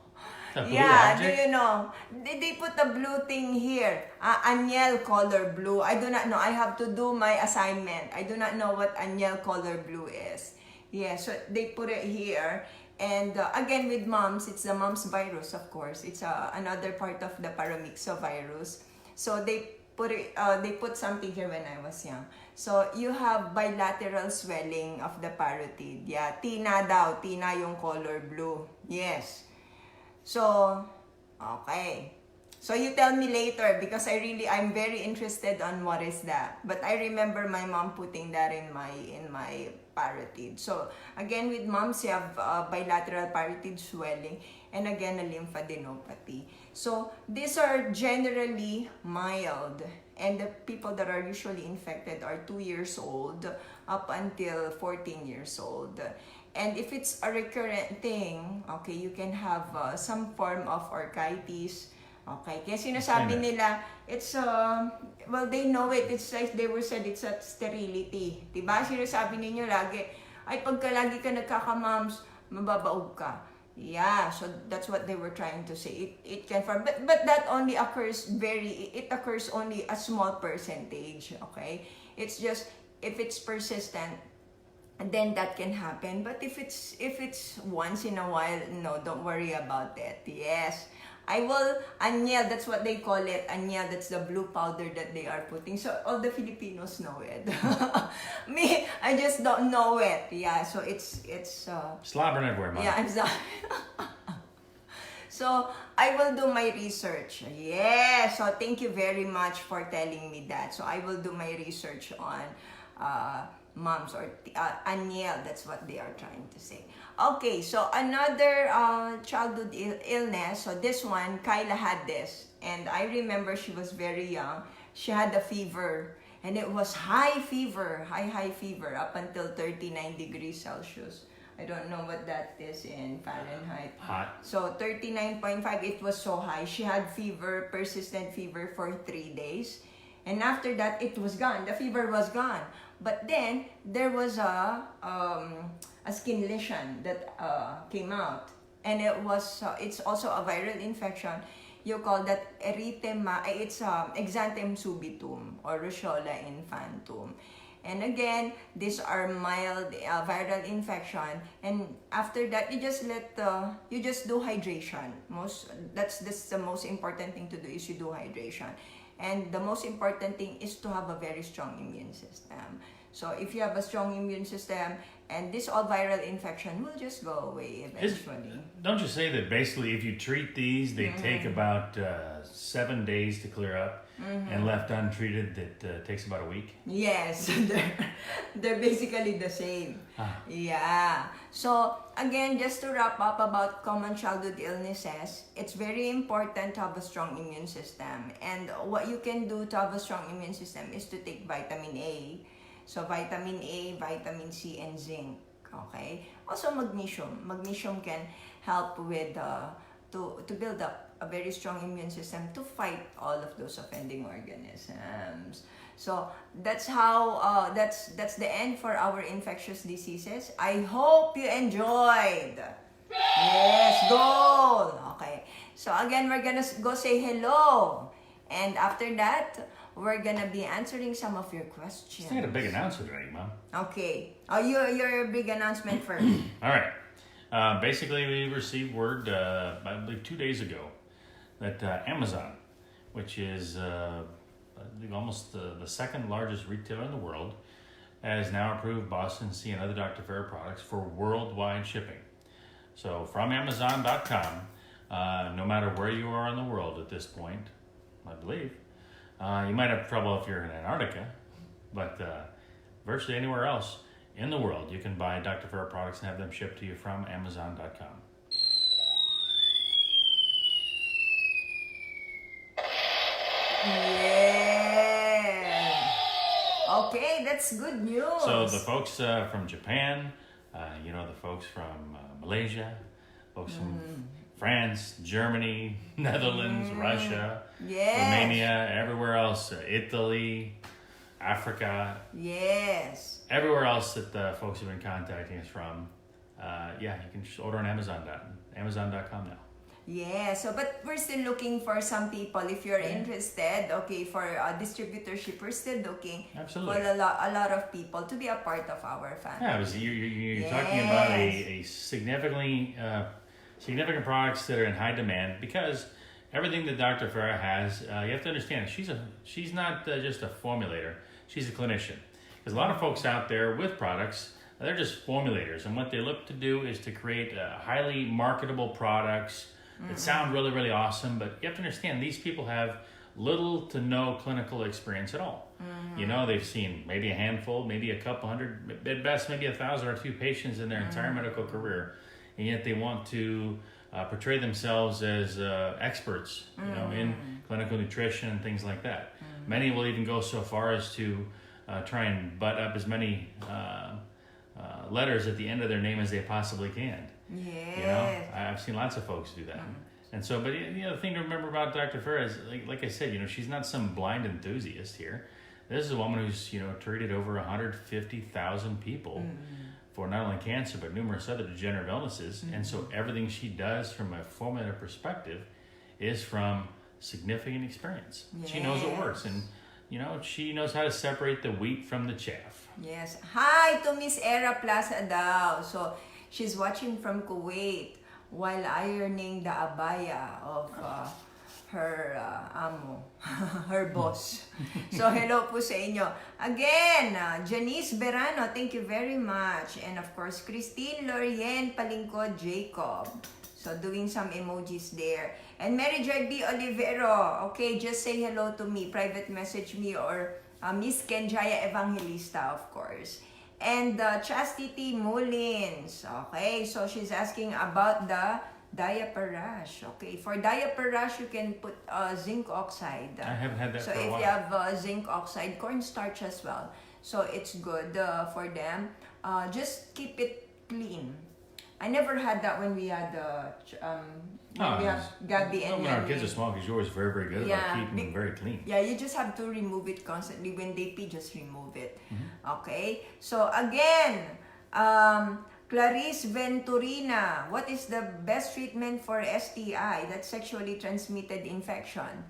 Speaker 2: A blue
Speaker 1: Yeah,
Speaker 2: object?
Speaker 1: do you know? They put a blue thing here. Agnel color blue. I do not know. I have to do my assignment. I do not know what Agnel color blue is. Yeah, so they put it here. And again, with mumps, it's the mumps virus, of course. It's another part of the paramyxovirus. So they put something here when I was young. So you have bilateral swelling of the parotid. Yeah, Tina daw. Tina yung color blue. Yes. So, okay. So you tell me later because I'm very interested on what is that. But I remember my mom putting that in my parotid. So again, with moms, you have bilateral parotid swelling, and again, a lymphadenopathy. So these are generally mild, and the people that are usually infected are 2 years old up until 14 years old. And if it's a recurrent thing, okay, you can have some form of orchitis. Okay, kaya sinasabi nila, it's, well, they know it. It's like they were said, it's a sterility. Diba? Sinasabi ninyo lagi, ay, pagka lagi ka nagkakamams, mababaog ka. Yeah, so that's what they were trying to say. It can form, but that only occurs it occurs only a small percentage, okay? It's just, if it's persistent, then that can happen. But if it's once in a while, no, don't worry about it. Yes. I will, anyel, that's what they call it. Anyel, that's the blue powder that they are putting. So all the Filipinos know it. Me, I just don't know it. Yeah, so it's
Speaker 2: Slobbering everywhere, Mom.
Speaker 1: yeah, I'm sorry. So I will do my research. Yeah, so thank you very much for telling me that. So I will do my research on moms or anyel, that's what they are trying to say. Okay, so another childhood illness. So this one, Kyla had this, and I remember she was very young. She had a fever, and it was high fever up until 39 degrees Celsius. I don't know what that is in Fahrenheit.
Speaker 2: Hot.
Speaker 1: So 39.5, it was so high. She had fever, persistent fever for 3 days. And after that, it was gone. The fever was gone. But then, there was a skin lesion that came out. And it's also a viral infection. You call that erythema, it's exanthem subitum or Rosola infantum. And again, these are mild viral infection. And after that, you just do hydration. That's the most important thing to do is you do hydration. And the most important thing is to have a very strong immune system. So if you have a strong immune system, and this all viral infection will just go away eventually.
Speaker 2: Don't you say that basically if you treat these, they take about 7 days to clear up, and left untreated, that takes about a week?
Speaker 1: Yes, they're basically the same. Yeah. So again, just to wrap up about common childhood illnesses, it's very important to have a strong immune system. And what you can do to have a strong immune system is to take vitamin A. So vitamin A, vitamin C, and zinc. Okay. Also magnesium. Magnesium can help with to build up a very strong immune system to fight all of those offending organisms. So that's how that's the end for our infectious diseases. I hope you enjoyed. Yes, go. Okay. So again, we're gonna go say hello, and after that, we're gonna be answering some of your questions.
Speaker 2: I had a big announcement ready, Mom.
Speaker 1: Okay. Oh, your big announcement first.
Speaker 2: All right. Basically, we received word, I believe 2 days ago, that Amazon, which is I think almost the second largest retailer in the world, has now approved Boston Sea and other Dr. Farrah products for worldwide shipping. So from Amazon.com, no matter where you are in the world at this point, I believe, you might have trouble if you're in Antarctica, but virtually anywhere else in the world, you can buy Dr. Farrah products and have them shipped to you from Amazon.com.
Speaker 1: Yeah. Okay, that's good news.
Speaker 2: So the folks from Japan, the folks from Malaysia, folks from France, Germany, Netherlands, Russia, Romania, everywhere else, Italy, Africa.
Speaker 1: Yes.
Speaker 2: Everywhere else that the folks have been contacting us from, you can just order on Amazon.com now.
Speaker 1: Yeah, but we're still looking for some people. If you're interested, for distributorship, we're still looking
Speaker 2: Absolutely.
Speaker 1: for a lot of people to be a part of our family.
Speaker 2: Yeah, you're talking about a significant products that are in high demand, because everything that Dr. Farrah has, you have to understand, she's not just a formulator, she's a clinician. There's a lot of folks out there with products, they're just formulators, and what they look to do is to create highly marketable products that sound really, really awesome, but you have to understand, these people have little to no clinical experience at all. They've seen maybe a handful, maybe a couple hundred, at best maybe 1,000 or 2 patients in their entire medical career, and yet they want to portray themselves as experts, in clinical nutrition and things like that. Many will even go so far as to try and butt up as many letters at the end of their name as they possibly can.
Speaker 1: Yes.
Speaker 2: I've seen lots of folks do that. And so, but the thing to remember about Dr. Farrah is, like I said, she's not some blind enthusiast here. This is a woman who's, treated over 150,000 people for not only cancer, but numerous other degenerative illnesses. And so everything she does from a formulator perspective is from significant experience. Yes. She knows what works, and she knows how to separate the wheat from the chaff.
Speaker 1: Yes. Hi to Miss Era Plaza daw. So she's watching from Kuwait while ironing the abaya of her amo, her boss. So hello po sa inyo. Again, Janice Berano, thank you very much. And of course, Christine Lorien Palingkod Jacob. So doing some emojis there. And Mary Joy B. Olivero, okay, just say hello to me. Private message me, or Miss Kenjaya Evangelista, of course. And Chastity Mullins, okay, so she's asking about the diaper rash. Okay, for diaper rash, you can put zinc oxide.
Speaker 2: I haven't had that
Speaker 1: so
Speaker 2: for a while.
Speaker 1: So if you have zinc oxide, cornstarch as well. So it's good for them. Just keep it clean. I never had that when we had when we have Gabby and
Speaker 2: when our
Speaker 1: Henry.
Speaker 2: kids are small, because you're always very, very good about keeping them very clean.
Speaker 1: Yeah, you just have to remove it constantly. When they pee, just remove it. Okay? So again, Clarice Venturina, what is the best treatment for STI, that's sexually transmitted infection?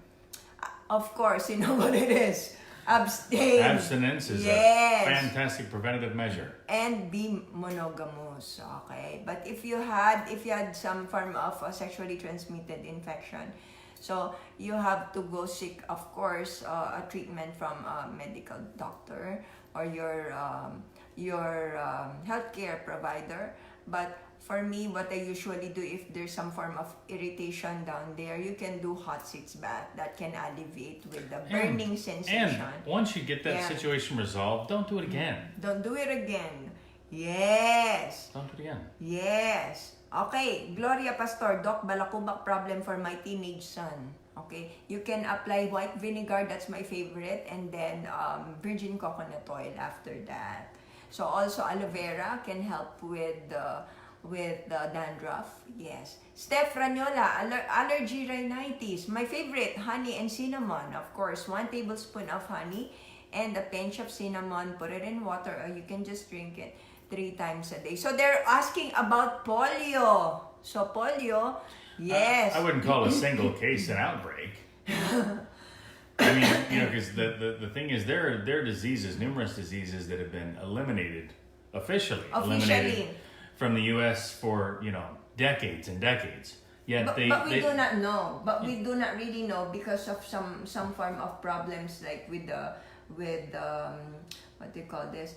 Speaker 1: Of course, you know what it is. Abstain.
Speaker 2: Abstinence is a fantastic preventative measure.
Speaker 1: And be monogamous, okay? But if you had some form of sexually transmitted infection, so you have to go seek, of course, a treatment from a medical doctor or your healthcare provider. But for me, what I usually do, if there's some form of irritation down there, you can do hot sitz bath. That can alleviate with the burning sensation.
Speaker 2: And once you get that situation resolved, don't do it again.
Speaker 1: Don't do it again. Yes.
Speaker 2: Don't do it again.
Speaker 1: Yes. Okay, Gloria Pastor, Doc, balakubak problem for my teenage son. Okay, you can apply white vinegar, that's my favorite, and then virgin coconut oil after that. So also aloe vera can help with the dandruff. Yes. Steph Ranyola, allergy rhinitis. My favorite, honey and cinnamon. Of course, 1 tablespoon of honey and a pinch of cinnamon. Put it in water, or you can just drink it 3 times a day. So they're asking about polio. So polio, yes.
Speaker 2: I wouldn't call a single case an outbreak. I mean, you know, because the thing is, there are diseases, numerous diseases that have been officially eliminated from the U.S. for, you know, decades and decades. Yet
Speaker 1: but we do not know. But we do not really know because of some form of problems, like with what do you call this?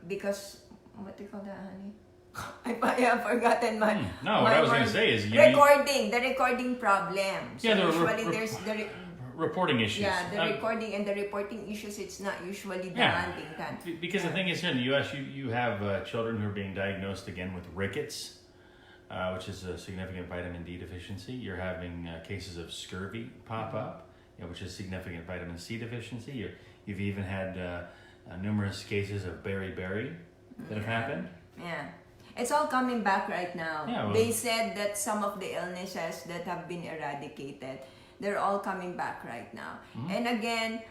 Speaker 1: Because what do you call that, honey? I have forgotten my.
Speaker 2: No, what I was going to say is
Speaker 1: the recording problems.
Speaker 2: Yeah,
Speaker 1: so usually there's the
Speaker 2: reporting issues.
Speaker 1: Yeah, the recording and the reporting issues. It's not usually the hunting time.
Speaker 2: Because the thing is, here in the U.S., you have children who are being diagnosed again with rickets, which is a significant vitamin D deficiency. You're having cases of scurvy pop up, which is significant vitamin C deficiency. You've even had numerous cases of beriberi that have happened.
Speaker 1: Yeah. It's all coming back right now.
Speaker 2: Yeah, well,
Speaker 1: they said that some of the illnesses that have been eradicated, they're all coming back right now. And again,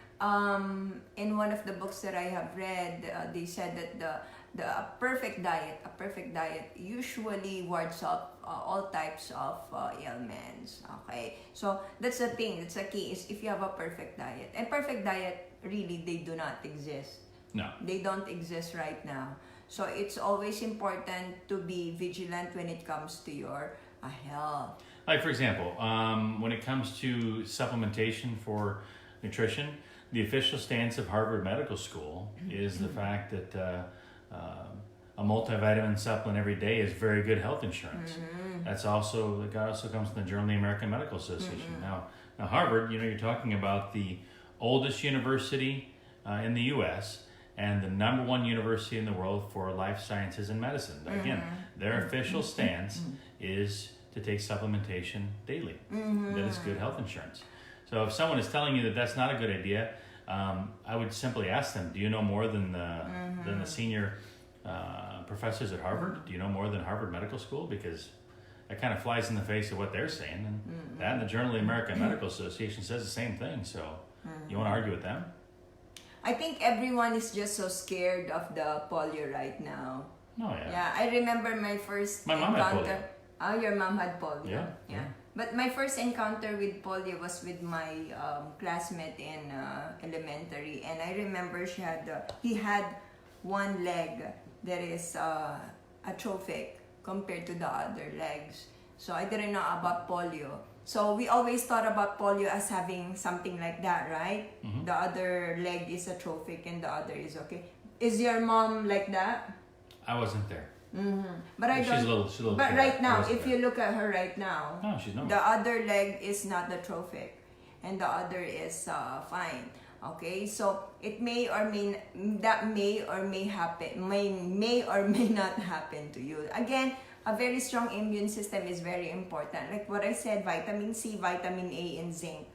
Speaker 1: in one of the books that I have read, they said that a perfect diet usually wards off all types of ailments. Okay, so that's the thing. That's the key. Is if you have a perfect diet, and perfect diet really they do not exist.
Speaker 2: No,
Speaker 1: they don't exist right now. So it's always important to be vigilant when it comes to your health.
Speaker 2: Like, for example, when it comes to supplementation for nutrition, the official stance of Harvard Medical School is the fact that a multivitamin supplement every day is very good health insurance. That also comes from the Journal of the American Medical Association. Now Harvard, you're talking about the oldest university in the U.S., and the #1 university in the world for life sciences and medicine. Again, their official stance is to take supplementation daily. That is good health insurance. So if someone is telling you that that's not a good idea, I would simply ask them, do you know more than the senior professors at Harvard? Do you know more than Harvard Medical School? Because that kind of flies in the face of what they're saying. And that and the Journal of the American Medical Association says the same thing. So you want to argue with them?
Speaker 1: I think everyone is just so scared of the polio right now.
Speaker 2: Oh, yeah.
Speaker 1: Yeah, I remember my first
Speaker 2: encounter.
Speaker 1: Mom had polio. Oh, your mom had polio.
Speaker 2: Yeah.
Speaker 1: But my first encounter with polio was with my classmate in elementary, and I remember he had one leg that is atrophic compared to the other legs. So I didn't know about polio. So we always thought about polio as having something like that, right? The other leg is atrophic and the other is okay. Is your mom like that?
Speaker 2: I wasn't there.
Speaker 1: But I don't.
Speaker 2: She's a little.
Speaker 1: But right now, if you look at her right now,
Speaker 2: no, she's not.
Speaker 1: The other leg is not atrophic, and the other is fine. Okay, so it may or may happen, may or may not happen to you. Again, a very strong immune system is very important. Like what I said, vitamin C, vitamin A, and zinc,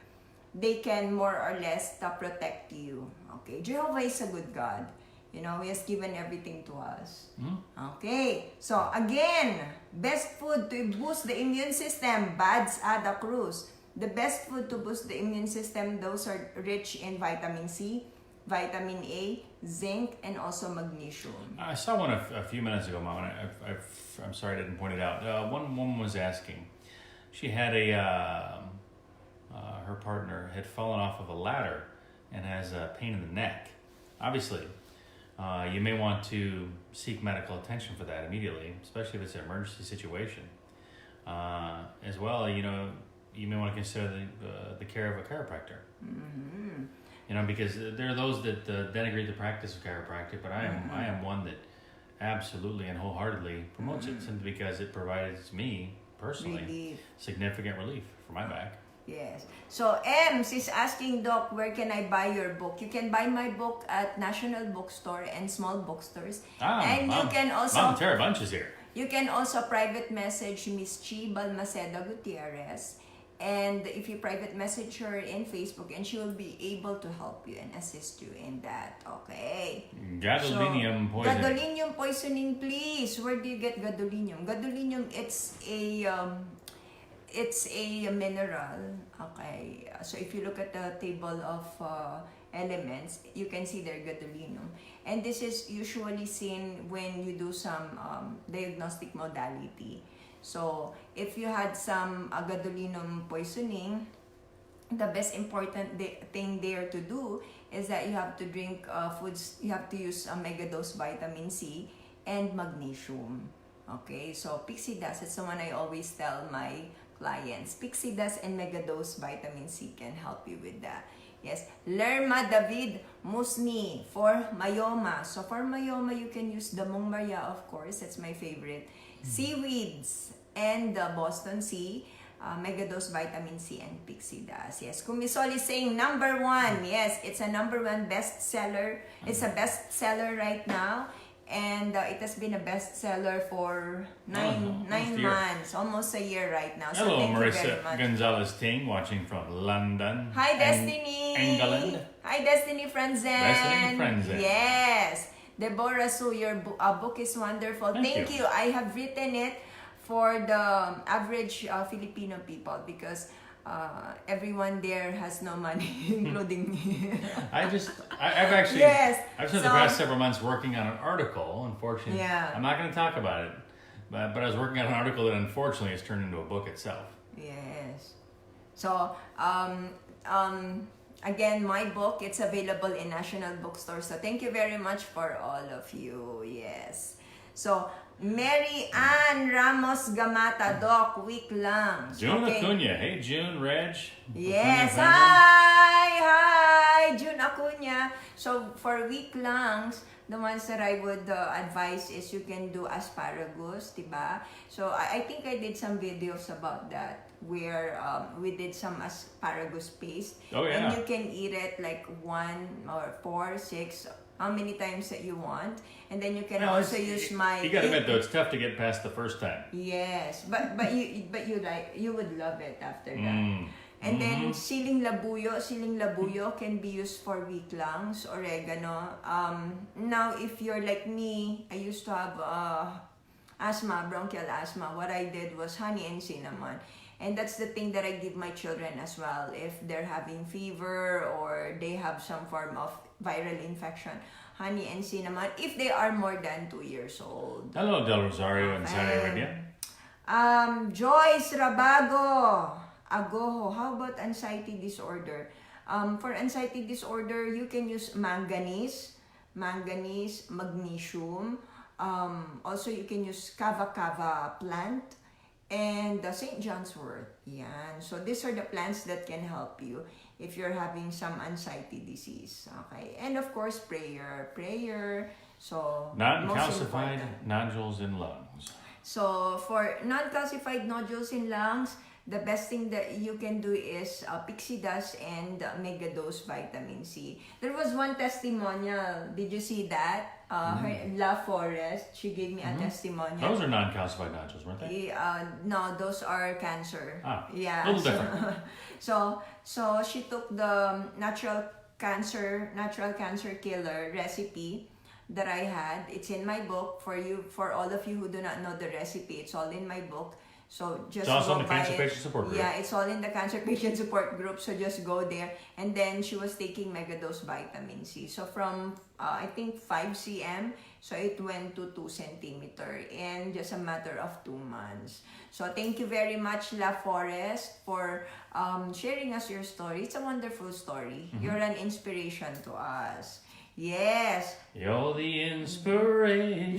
Speaker 1: they can more or less protect you. Okay, Jehovah is a good God. You know, He has given everything to us. Okay. So, again, best food to boost the immune system, Bads Ada Cruz. The best food to boost the immune system, those are rich in vitamin C, vitamin A, zinc, and also magnesium.
Speaker 2: I saw one a few minutes ago, Mom, and I'm sorry I didn't point it out. One woman was asking. She had her partner had fallen off of a ladder and has a pain in the neck. Obviously, you may want to seek medical attention for that immediately, especially if it's an emergency situation. As well, you know, you may want to consider the care of a chiropractor. You know, because there are those that denigrate the practice of chiropractic, but I am one that absolutely and wholeheartedly promotes it, simply because it provides me personally significant relief for my back.
Speaker 1: Yes. So, Ems is asking, Doc, where can I buy your book? You can buy my book at National Bookstore and small bookstores. And you can also...
Speaker 2: Mom Tara Bunch is here.
Speaker 1: You can also private message Miss Chi Balmaceda Gutierrez. And if you private message her in Facebook, and she will be able to help you and assist you in that. Okay.
Speaker 2: Gadolinium poisoning.
Speaker 1: Gadolinium poisoning, please. Where do you get gadolinium? Gadolinium, it's a mineral. Okay. So if you look at the table of elements, you can see their gadolinium. And this is usually seen when you do some diagnostic modality. So, if you had some gadolinium poisoning, the best important thing there to do is that you have to drink foods, you have to use mega dose vitamin C and magnesium. Okay, so Pixie Dust, it's the one I always tell my clients. Pixie Dust and mega dose vitamin C can help you with that. Yes, Lerma David Musni for myoma. So for myoma, you can use the Mong Maria, of course. That's my favorite. Seaweeds and the Boston Sea, Megadose Vitamin C and Pixie Dust. Yes, Kumisol is saying number 1. Yes, it's a number 1 bestseller. It's a bestseller right now. And it has been a bestseller for nine months, almost a year right now. So
Speaker 2: hello,
Speaker 1: thank
Speaker 2: Marissa
Speaker 1: you very much.
Speaker 2: Gonzalez-Ting, watching from London.
Speaker 1: Hi, Destiny.
Speaker 2: England.
Speaker 1: Hi, Destiny Franzen.
Speaker 2: Destiny Franzen.
Speaker 1: Yes. Deborah Sue, your book is wonderful. Thank you. I have written it for the average Filipino people because everyone there has no money, including me.
Speaker 2: I've actually I've spent the past several months working on an article. Unfortunately, I'm not going to talk about it, but I was working on an article that unfortunately has turned into a book itself.
Speaker 1: Yes. So again, my book, it's available in National Bookstore. So thank you very much for all of you. Yes. So Mary Ann Ramos Gamata, Doc, week lang.
Speaker 2: June Acuna. Hey, June, Reg.
Speaker 1: Yes. Hi, June Acuna. So for week langs, the ones that I would advise is you can do asparagus, diba? So I think I did some videos about that where we did some asparagus paste.
Speaker 2: Oh, yeah.
Speaker 1: And you can eat it like 1 or 4, 6, how many times that you want. And then you can also use my...
Speaker 2: You gotta admit though, it's tough to get past the first time.
Speaker 1: Yes, but you would love it after that. And then siling labuyo can be used for weak lungs, oregano. Now if you're like me, I used to have asthma, bronchial asthma. What I did was honey and cinnamon. And that's the thing that I give my children as well if they're having fever or they have some form of viral infection. Honey and cinnamon if they are more than 2 years old.
Speaker 2: Hello, Del Rosario in Saudi Arabia.
Speaker 1: Joyce Rabago, Agoho. How about anxiety disorder? For anxiety disorder, you can use manganese, magnesium. Also, you can use kava plant and the St. John's wort. Yan. So these are the plants that can help you if you're having some anxiety disease. Okay. And of course, prayer. So
Speaker 2: Non-calcified nodules in lungs.
Speaker 1: So for non-calcified nodules in lungs, the best thing that you can do is Pixie Dust and Mega Dose Vitamin C. There was one testimonial. Did you see that? Her La Forest, she gave me a testimonial.
Speaker 2: Those are non-calcified nodules, weren't they?
Speaker 1: No, those are cancer.
Speaker 2: Yeah, a little different.
Speaker 1: So she took the natural cancer killer recipe that I had. It's in my book for all of you who do not know the recipe. It's all in my book. So just
Speaker 2: It's also
Speaker 1: go
Speaker 2: in the
Speaker 1: buy
Speaker 2: Cancer
Speaker 1: it.
Speaker 2: Patient Support Group.
Speaker 1: Yeah, it's all in the Cancer Patient Support Group. So just go there. And then she was taking megadose vitamin C. So from I think 5 cm, so it went to 2 centimeter in just a matter of 2 months. So thank you very much, La Forest, for sharing us your story. It's a wonderful story. You're an inspiration to us. Yes.
Speaker 2: You're the inspiration.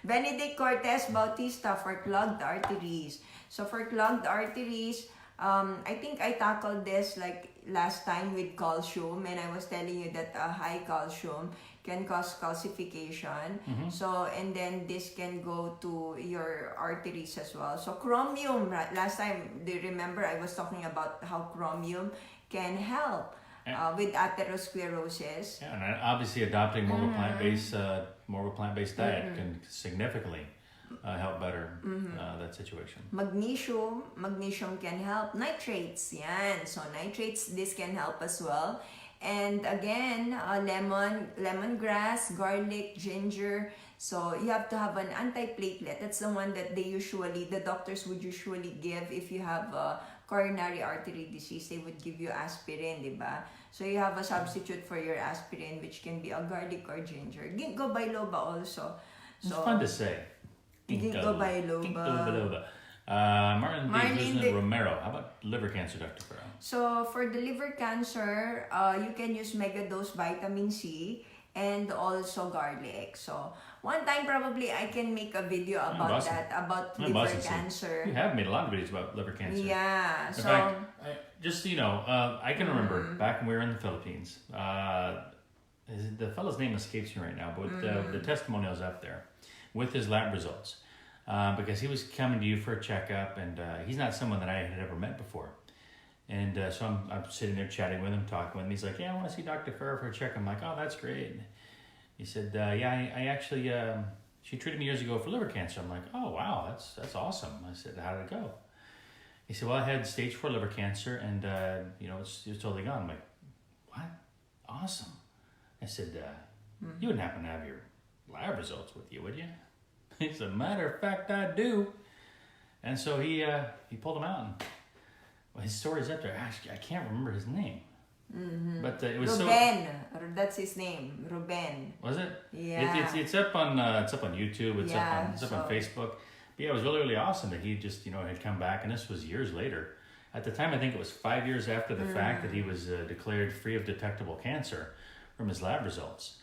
Speaker 1: Benedict Cortez Bautista for clogged arteries. So for clogged arteries, I think I tackled this like last time with calcium, and I was telling you that high calcium can cause calcification. So, and then this can go to your arteries as well. So chromium, last time, do you remember I was talking about how chromium can help with atherosclerosis.
Speaker 2: Yeah, and obviously adopting more of a plant-based diet can significantly help better that situation.
Speaker 1: Magnesium can help. Nitrates, yan. So nitrates, this can help as well. And again, lemongrass, garlic, ginger. So you have to have an antiplatelet. That's the one that the doctors would usually give if you have coronary artery disease. They would give you aspirin, diba? So you have a substitute for your aspirin, which can be a garlic or ginger. Ginkgo biloba also.
Speaker 2: It's fun to say.
Speaker 1: Ginkgo biloba.
Speaker 2: Martin D. Romero. How about liver cancer, Dr. Farrah?
Speaker 1: So for the liver cancer, you can use megadose vitamin C and also garlic. So one time probably I can make a video about that, about liver cancer.
Speaker 2: You have made a lot of videos about liver cancer.
Speaker 1: Yeah.
Speaker 2: In fact, just so you know, I can remember back when we were in the Philippines, the fellow's name escapes me right now, but the testimonials up there with his lab results. Because he was coming to you for a checkup, and he's not someone that I had ever met before. And so I'm sitting there chatting with him, talking with him. He's like, yeah, I want to see Dr. Farrah for a checkup. I'm like, oh, that's great. He said, yeah, I actually, she treated me years ago for liver cancer. I'm like, oh, wow, that's awesome. I said, how did it go? He said, well, I had stage 4 liver cancer, and, it's totally gone. I'm like, what? Awesome. I said, you wouldn't happen to have your lab results with you, would you? He said, matter of fact, I do. And so he pulled them out. And, well, his story's up there. Actually, I can't remember his name. But it was
Speaker 1: Ruben. That's his name. Ruben.
Speaker 2: Was it?
Speaker 1: Yeah.
Speaker 2: It's up on YouTube. It's up on Facebook. But yeah, it was really, really awesome that he just had come back, and this was years later. At the time, I think it was 5 years after the fact that he was declared free of detectable cancer from his lab results.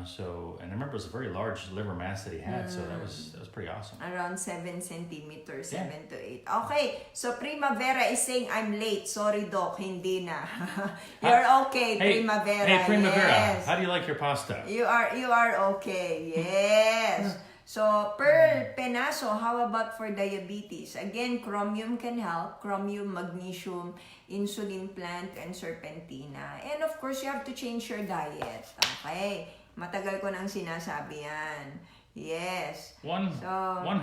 Speaker 2: So, and I remember it was a very large liver mass that he had, so that was pretty awesome.
Speaker 1: Around 7 centimeters, 7 to 8. Okay, so Primavera is saying, I'm late. Sorry, Doc, hindi na. You're okay, Primavera.
Speaker 2: Hey, Primavera,
Speaker 1: yes.
Speaker 2: How do you like your pasta?
Speaker 1: You are okay, yes. So, Pearl Penaso, how about for diabetes? Again, chromium can help. Chromium, magnesium, insulin plant, and serpentina. And of course, you have to change your diet. Okay. Matagal ko nang sinasabi yan. Yes.
Speaker 2: One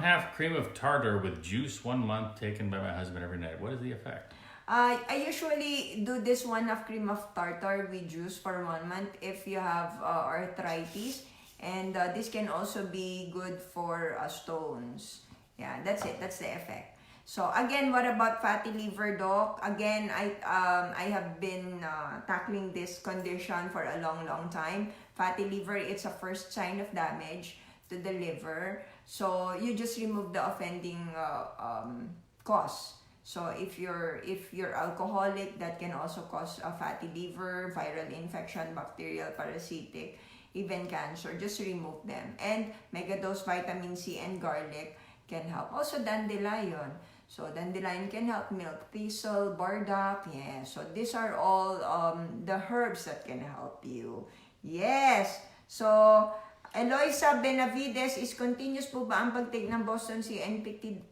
Speaker 2: half cream of tartar with juice 1 month taken by my husband every night. What is the effect?
Speaker 1: I usually do this 1 half cream of tartar with juice for 1 month if you have arthritis. And this can also be good for stones. Yeah, that's it. That's the effect. So again, what about fatty liver, Doc? Again, I have been tackling this condition for a long time. Fatty liver, it's a first sign of damage to the liver. So you just remove the offending cause. So if you're alcoholic, that can also cause a fatty liver, viral infection, bacterial, parasitic, even cancer. Just remove them. And megadose vitamin C and garlic can help. Also dandelion. So dandelion can help, milk thistle, burdock. Yeah. So these are all the herbs that can help you. Yes. So Eloisa Benavides is continuous po ba ang pagtake ng Boston Sea and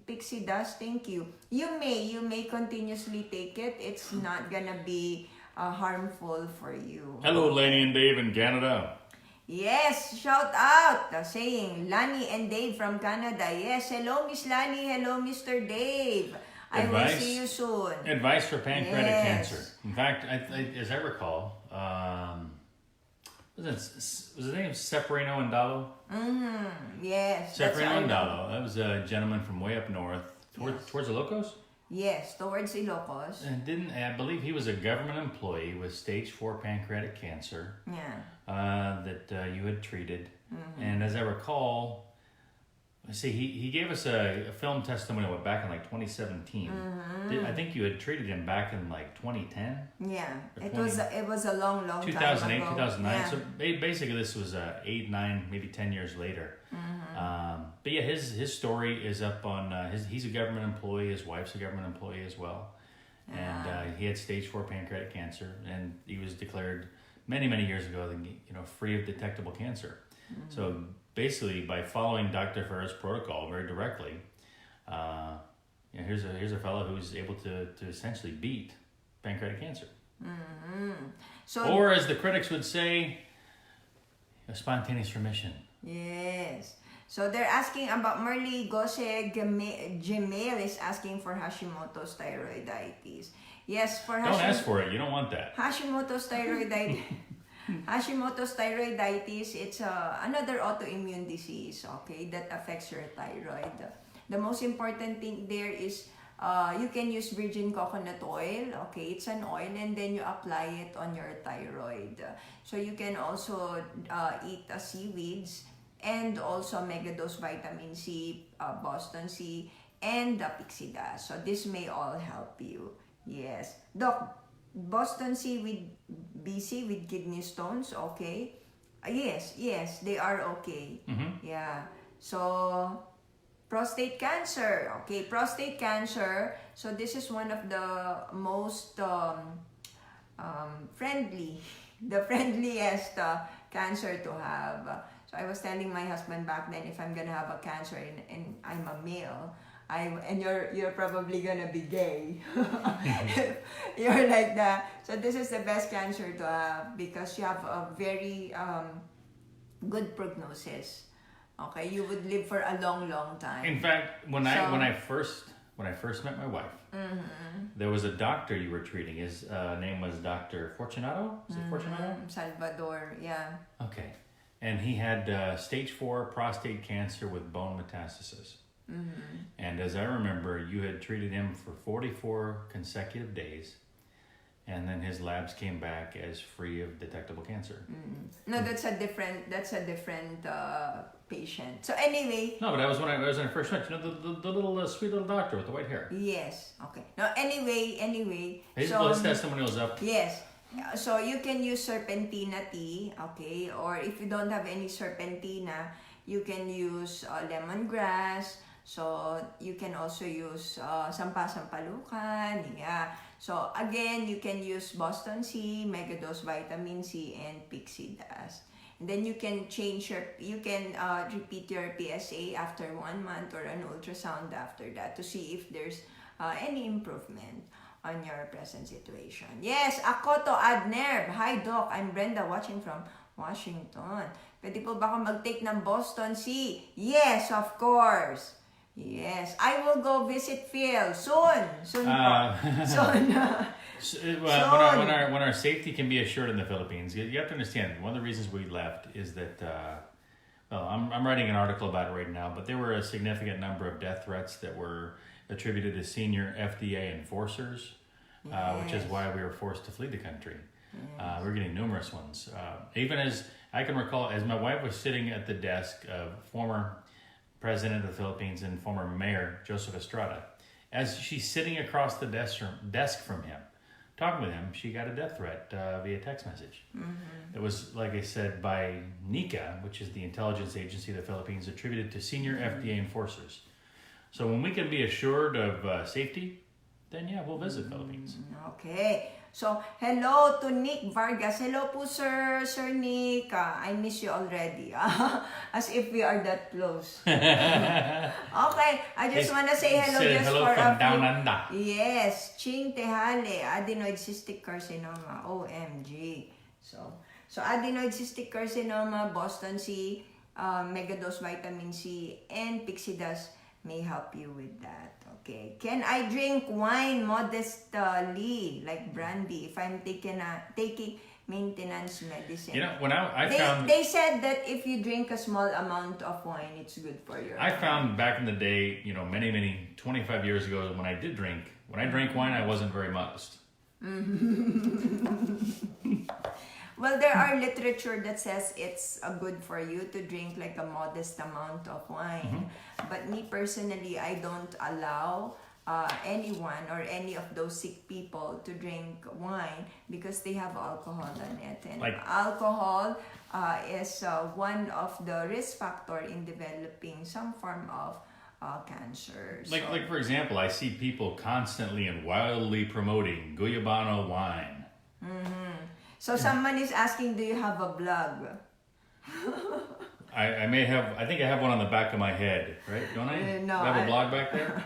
Speaker 1: Pixie Dust? Thank you. You may continuously take it. It's not gonna be harmful for you.
Speaker 2: Hello, Lanny and Dave in Canada.
Speaker 1: Yes, shout out saying Lani and Dave from Canada. Yes, hello Miss Lani, hello Mr. Dave. I will see you soon.
Speaker 2: Advice for pancreatic cancer. In fact, as I recall, Was his name Severino Andalo?
Speaker 1: Yes.
Speaker 2: Severino Andalo. That was a gentleman from way up north, towards the Locos.
Speaker 1: Yes, towards Ilocos.
Speaker 2: And I believe he was a government employee with stage 4 pancreatic cancer.
Speaker 1: Yeah.
Speaker 2: That you had treated, and as I recall, he gave us a film testimonial back in like 2017. I think you had treated him back in like 2010.
Speaker 1: Yeah, it was a long
Speaker 2: 2008,
Speaker 1: time ago.
Speaker 2: 2009.
Speaker 1: Yeah.
Speaker 2: So basically, this was 8, 9, maybe 10 years later. But yeah, his story is up on he's a government employee. His wife's a government employee as well, and he had stage 4 pancreatic cancer, and he was declared many years ago, free of detectable cancer. So basically, by following Dr. Farrah's protocol very directly, here's a fellow who's able to essentially beat pancreatic cancer.
Speaker 1: So,
Speaker 2: or as the critics would say, a spontaneous remission.
Speaker 1: Yes. So they're asking about Merly Gose Gmail is asking for Hashimoto's thyroiditis. Yes, for
Speaker 2: Don't ask for it. You don't want that.
Speaker 1: Hashimoto's thyroiditis. Hashimoto's thyroiditis, it's another autoimmune disease, okay, that affects your thyroid. The most important thing there is you can use virgin coconut oil, okay, it's an oil, and then you apply it on your thyroid. So you can also eat seaweeds, and also mega dose vitamin C, Boston C, and the pixie dust. So this may all help you. Yes. Doc, Boston C with BC with kidney stones, okay? Yes, they are okay. Yeah. So prostate cancer, okay? Prostate cancer. So this is one of the most the friendliest cancer to have. So I was telling my husband back then, if I'm gonna have a cancer and I'm a male, and you're probably gonna be gay. You're like that. So this is the best cancer to have because you have a very good prognosis. Okay, you would live for a long time.
Speaker 2: In fact, when I first met my wife, there was a doctor you were treating. His name was Dr. Fortunato. Is it Fortunato?
Speaker 1: Salvador, yeah.
Speaker 2: Okay, and he had stage 4 prostate cancer with bone metastasis. And as I remember, you had treated him for 44 consecutive days, and then his labs came back as free of detectable cancer.
Speaker 1: No, that's a different patient. So anyway.
Speaker 2: No, but that was when I first met. You know, the little sweet little doctor with the white hair.
Speaker 1: Yes. Okay. Now anyway.
Speaker 2: His testimonial's up.
Speaker 1: Yes. So you can use serpentina tea, okay, or if you don't have any serpentina, you can use lemongrass. So you can also use sampalukan, yeah. So again, you can use Boston C, mega dose vitamin C, and pixie dust. And then you can repeat your PSA after 1 month or an ultrasound after that to see if there's any improvement on your present situation. Yes, ako to Adnerb. Hi Doc, I'm Brenda watching from Washington. Pwede po ba ako mag-take ng Boston C? Yes, of course. Yes, I will go visit Phil soon. Soon.
Speaker 2: When our safety can be assured in the Philippines, you have to understand, one of the reasons we left is that, I'm writing an article about it right now, but there were a significant number of death threats that were attributed to senior FDA enforcers, which is why we were forced to flee the country. We're getting numerous ones. Even as I can recall, as my wife was sitting at the desk of former President of the Philippines and former Mayor Joseph Estrada, as she's sitting across the desk from him, talking with him, she got a death threat via text message. It was, like I said, by NICA, which is the intelligence agency of the Philippines, attributed to senior FDA enforcers. So when we can be assured of safety, then yeah, we'll visit Philippines.
Speaker 1: Okay. So, hello to Nick Vargas. Hello po, Sir Nick. I miss you already. As if we are that close. Okay. I just want to say hello just
Speaker 2: hello
Speaker 1: for
Speaker 2: from
Speaker 1: a
Speaker 2: down
Speaker 1: few.
Speaker 2: under.
Speaker 1: Yes. Ching Tehale. Adenoid cystic carcinoma. OMG. So adenoid cystic carcinoma, Boston C, mega dose vitamin C, and pixie dust may help you with that. Okay. Can I drink wine modestly, like brandy, if I'm taking maintenance medicine.
Speaker 2: You know, when I found...
Speaker 1: They said that if you drink a small amount of wine, it's good for your
Speaker 2: I found back in the day, you know, many, 25 years ago, when I drank wine, I wasn't very modest.
Speaker 1: Well, there are literature that says it's good for you to drink like a modest amount of wine. But me personally, I don't allow anyone or any of those sick people to drink wine because they have alcohol in it. And alcohol is one of the risk factor in developing some form of cancer.
Speaker 2: Like for example, I see people constantly and wildly promoting Guyabano wine.
Speaker 1: So someone is asking, do you have a blog?
Speaker 2: I may have. I think I have one on the back of my head, right? Don't I?
Speaker 1: No,
Speaker 2: I have a blog back there.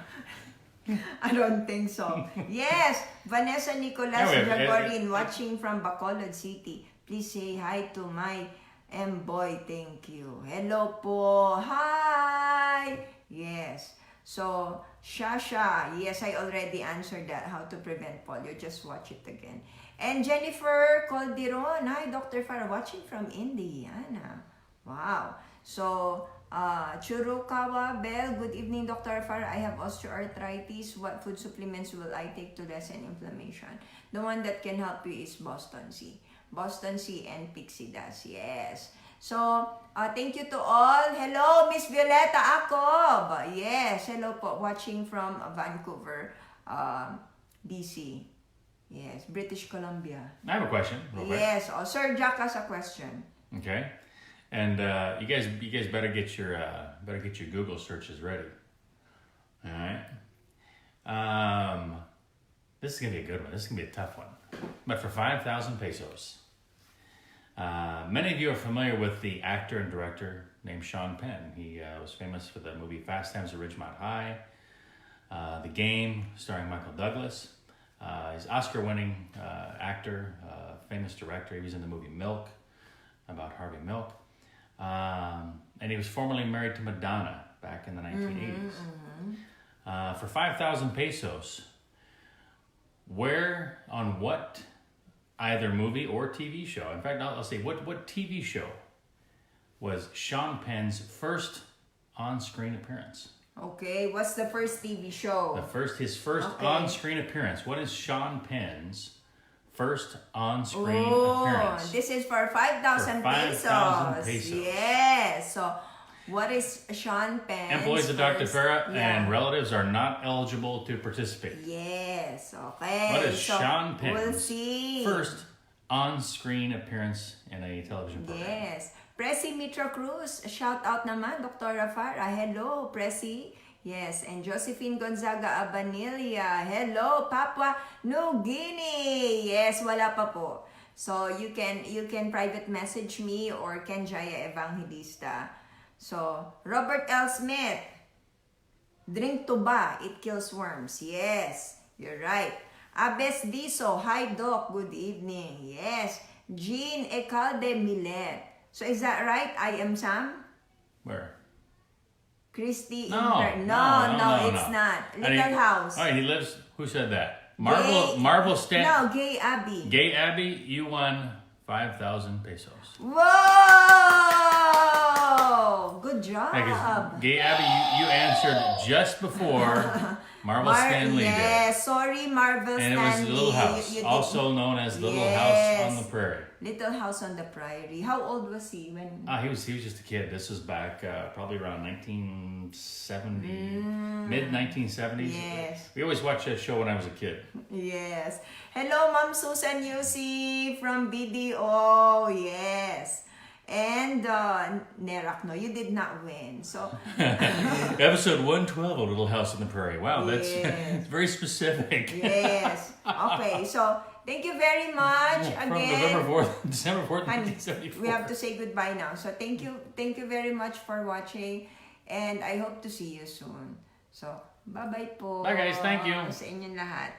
Speaker 1: I don't think so. Yes, Vanessa Nicolas Jagorin watching from Bacolod City. Please say hi to my M-boy. Thank you. Hello po. Hi. Yes. So, Shasha. Yes, I already answered that. How to prevent polio. Just watch it again. And Jennifer Calderon. Hi, Dr. Farrah. Watching from Indiana. Wow. So, Churukawa Bell, good evening, Dr. Farrah. I have osteoarthritis. What food supplements will I take to lessen inflammation? The one that can help you is Boston Sea. Boston Sea and Pixie Dust. Yes. So, thank you to all. Hello, Miss Violeta Acob. Yes, hello po. Watching from Vancouver, BC. Yes, British Columbia.
Speaker 2: I have a question.
Speaker 1: Yes. Oh, Sir Jack has a question.
Speaker 2: Okay. And you guys better get your Google searches ready. All right. This is gonna be a good one. This is gonna be a tough one. But for 5,000 pesos, many of you are familiar with the actor and director named Sean Penn. He was famous for the movie Fast Times at Ridgemont High, The Game, starring Michael Douglas. He's Oscar-winning actor, famous director. He was in the movie Milk, about Harvey Milk. And he was formerly married to Madonna back in the 1980s. For 5,000 pesos, where, on what either movie or TV show, in fact, I'll say, what TV show was Sean Penn's first on-screen appearance?
Speaker 1: Okay, what's the first TV show?
Speaker 2: His first on-screen appearance. What is Sean Penn's first on-screen appearance?
Speaker 1: This is for 5,000 pesos.
Speaker 2: 5,000 pesos.
Speaker 1: Yes. So, what is Sean Penn's
Speaker 2: Employees of Dr. Farrah and relatives are not eligible to participate.
Speaker 1: Yes. Okay.
Speaker 2: What is Sean Penn's
Speaker 1: see.
Speaker 2: first on-screen appearance in a television program?
Speaker 1: Yes. Presi Mitra Cruz, shout out naman, Dr. Farrah. Hello, Presi. Yes, and Josephine Gonzaga Abanilia. Hello, Papua New Guinea. Yes, wala pa po. So you can private message me or Kenjaya Evangelista. So Robert L. Smith. Drink tuba, it kills worms. Yes, you're right. Abes Diso, hi Doc, good evening. Yes. Jean Ecalde Millet. So is that right? I am Sam?
Speaker 2: Where?
Speaker 1: Christy
Speaker 2: No,
Speaker 1: it's not. Little House.
Speaker 2: All right, he lives. Who said that? Marvel Stan.
Speaker 1: No, Gay Abby.
Speaker 2: Gay Abby, you won 5,000 pesos.
Speaker 1: Whoa! Good job.
Speaker 2: Gay Abby, you answered just before Marvel Stanley did.
Speaker 1: Yes, sorry, Marvel
Speaker 2: and
Speaker 1: Stanley.
Speaker 2: And it was Little House, also known as Little House on the Prairie.
Speaker 1: Little House on the Prairie. How old was he when?
Speaker 2: He was just a kid. This was back probably around 1970, mid 1970s.
Speaker 1: Yes.
Speaker 2: We always watched that show when I was a kid.
Speaker 1: Yes. Hello, Ma'am Susan Yusi from BDO. Yes. And Nerak, no, you did not win. So
Speaker 2: episode 112 of Little House on the Prairie. Wow, that's very specific.
Speaker 1: Yes. Okay, so thank you very much again.
Speaker 2: From November 4th, December 4th, 1974.
Speaker 1: We have to say goodbye now. So thank you very much for watching, and I hope to see you soon. So bye-bye po.
Speaker 2: Bye guys, thank you.
Speaker 1: Sa inyong lahat.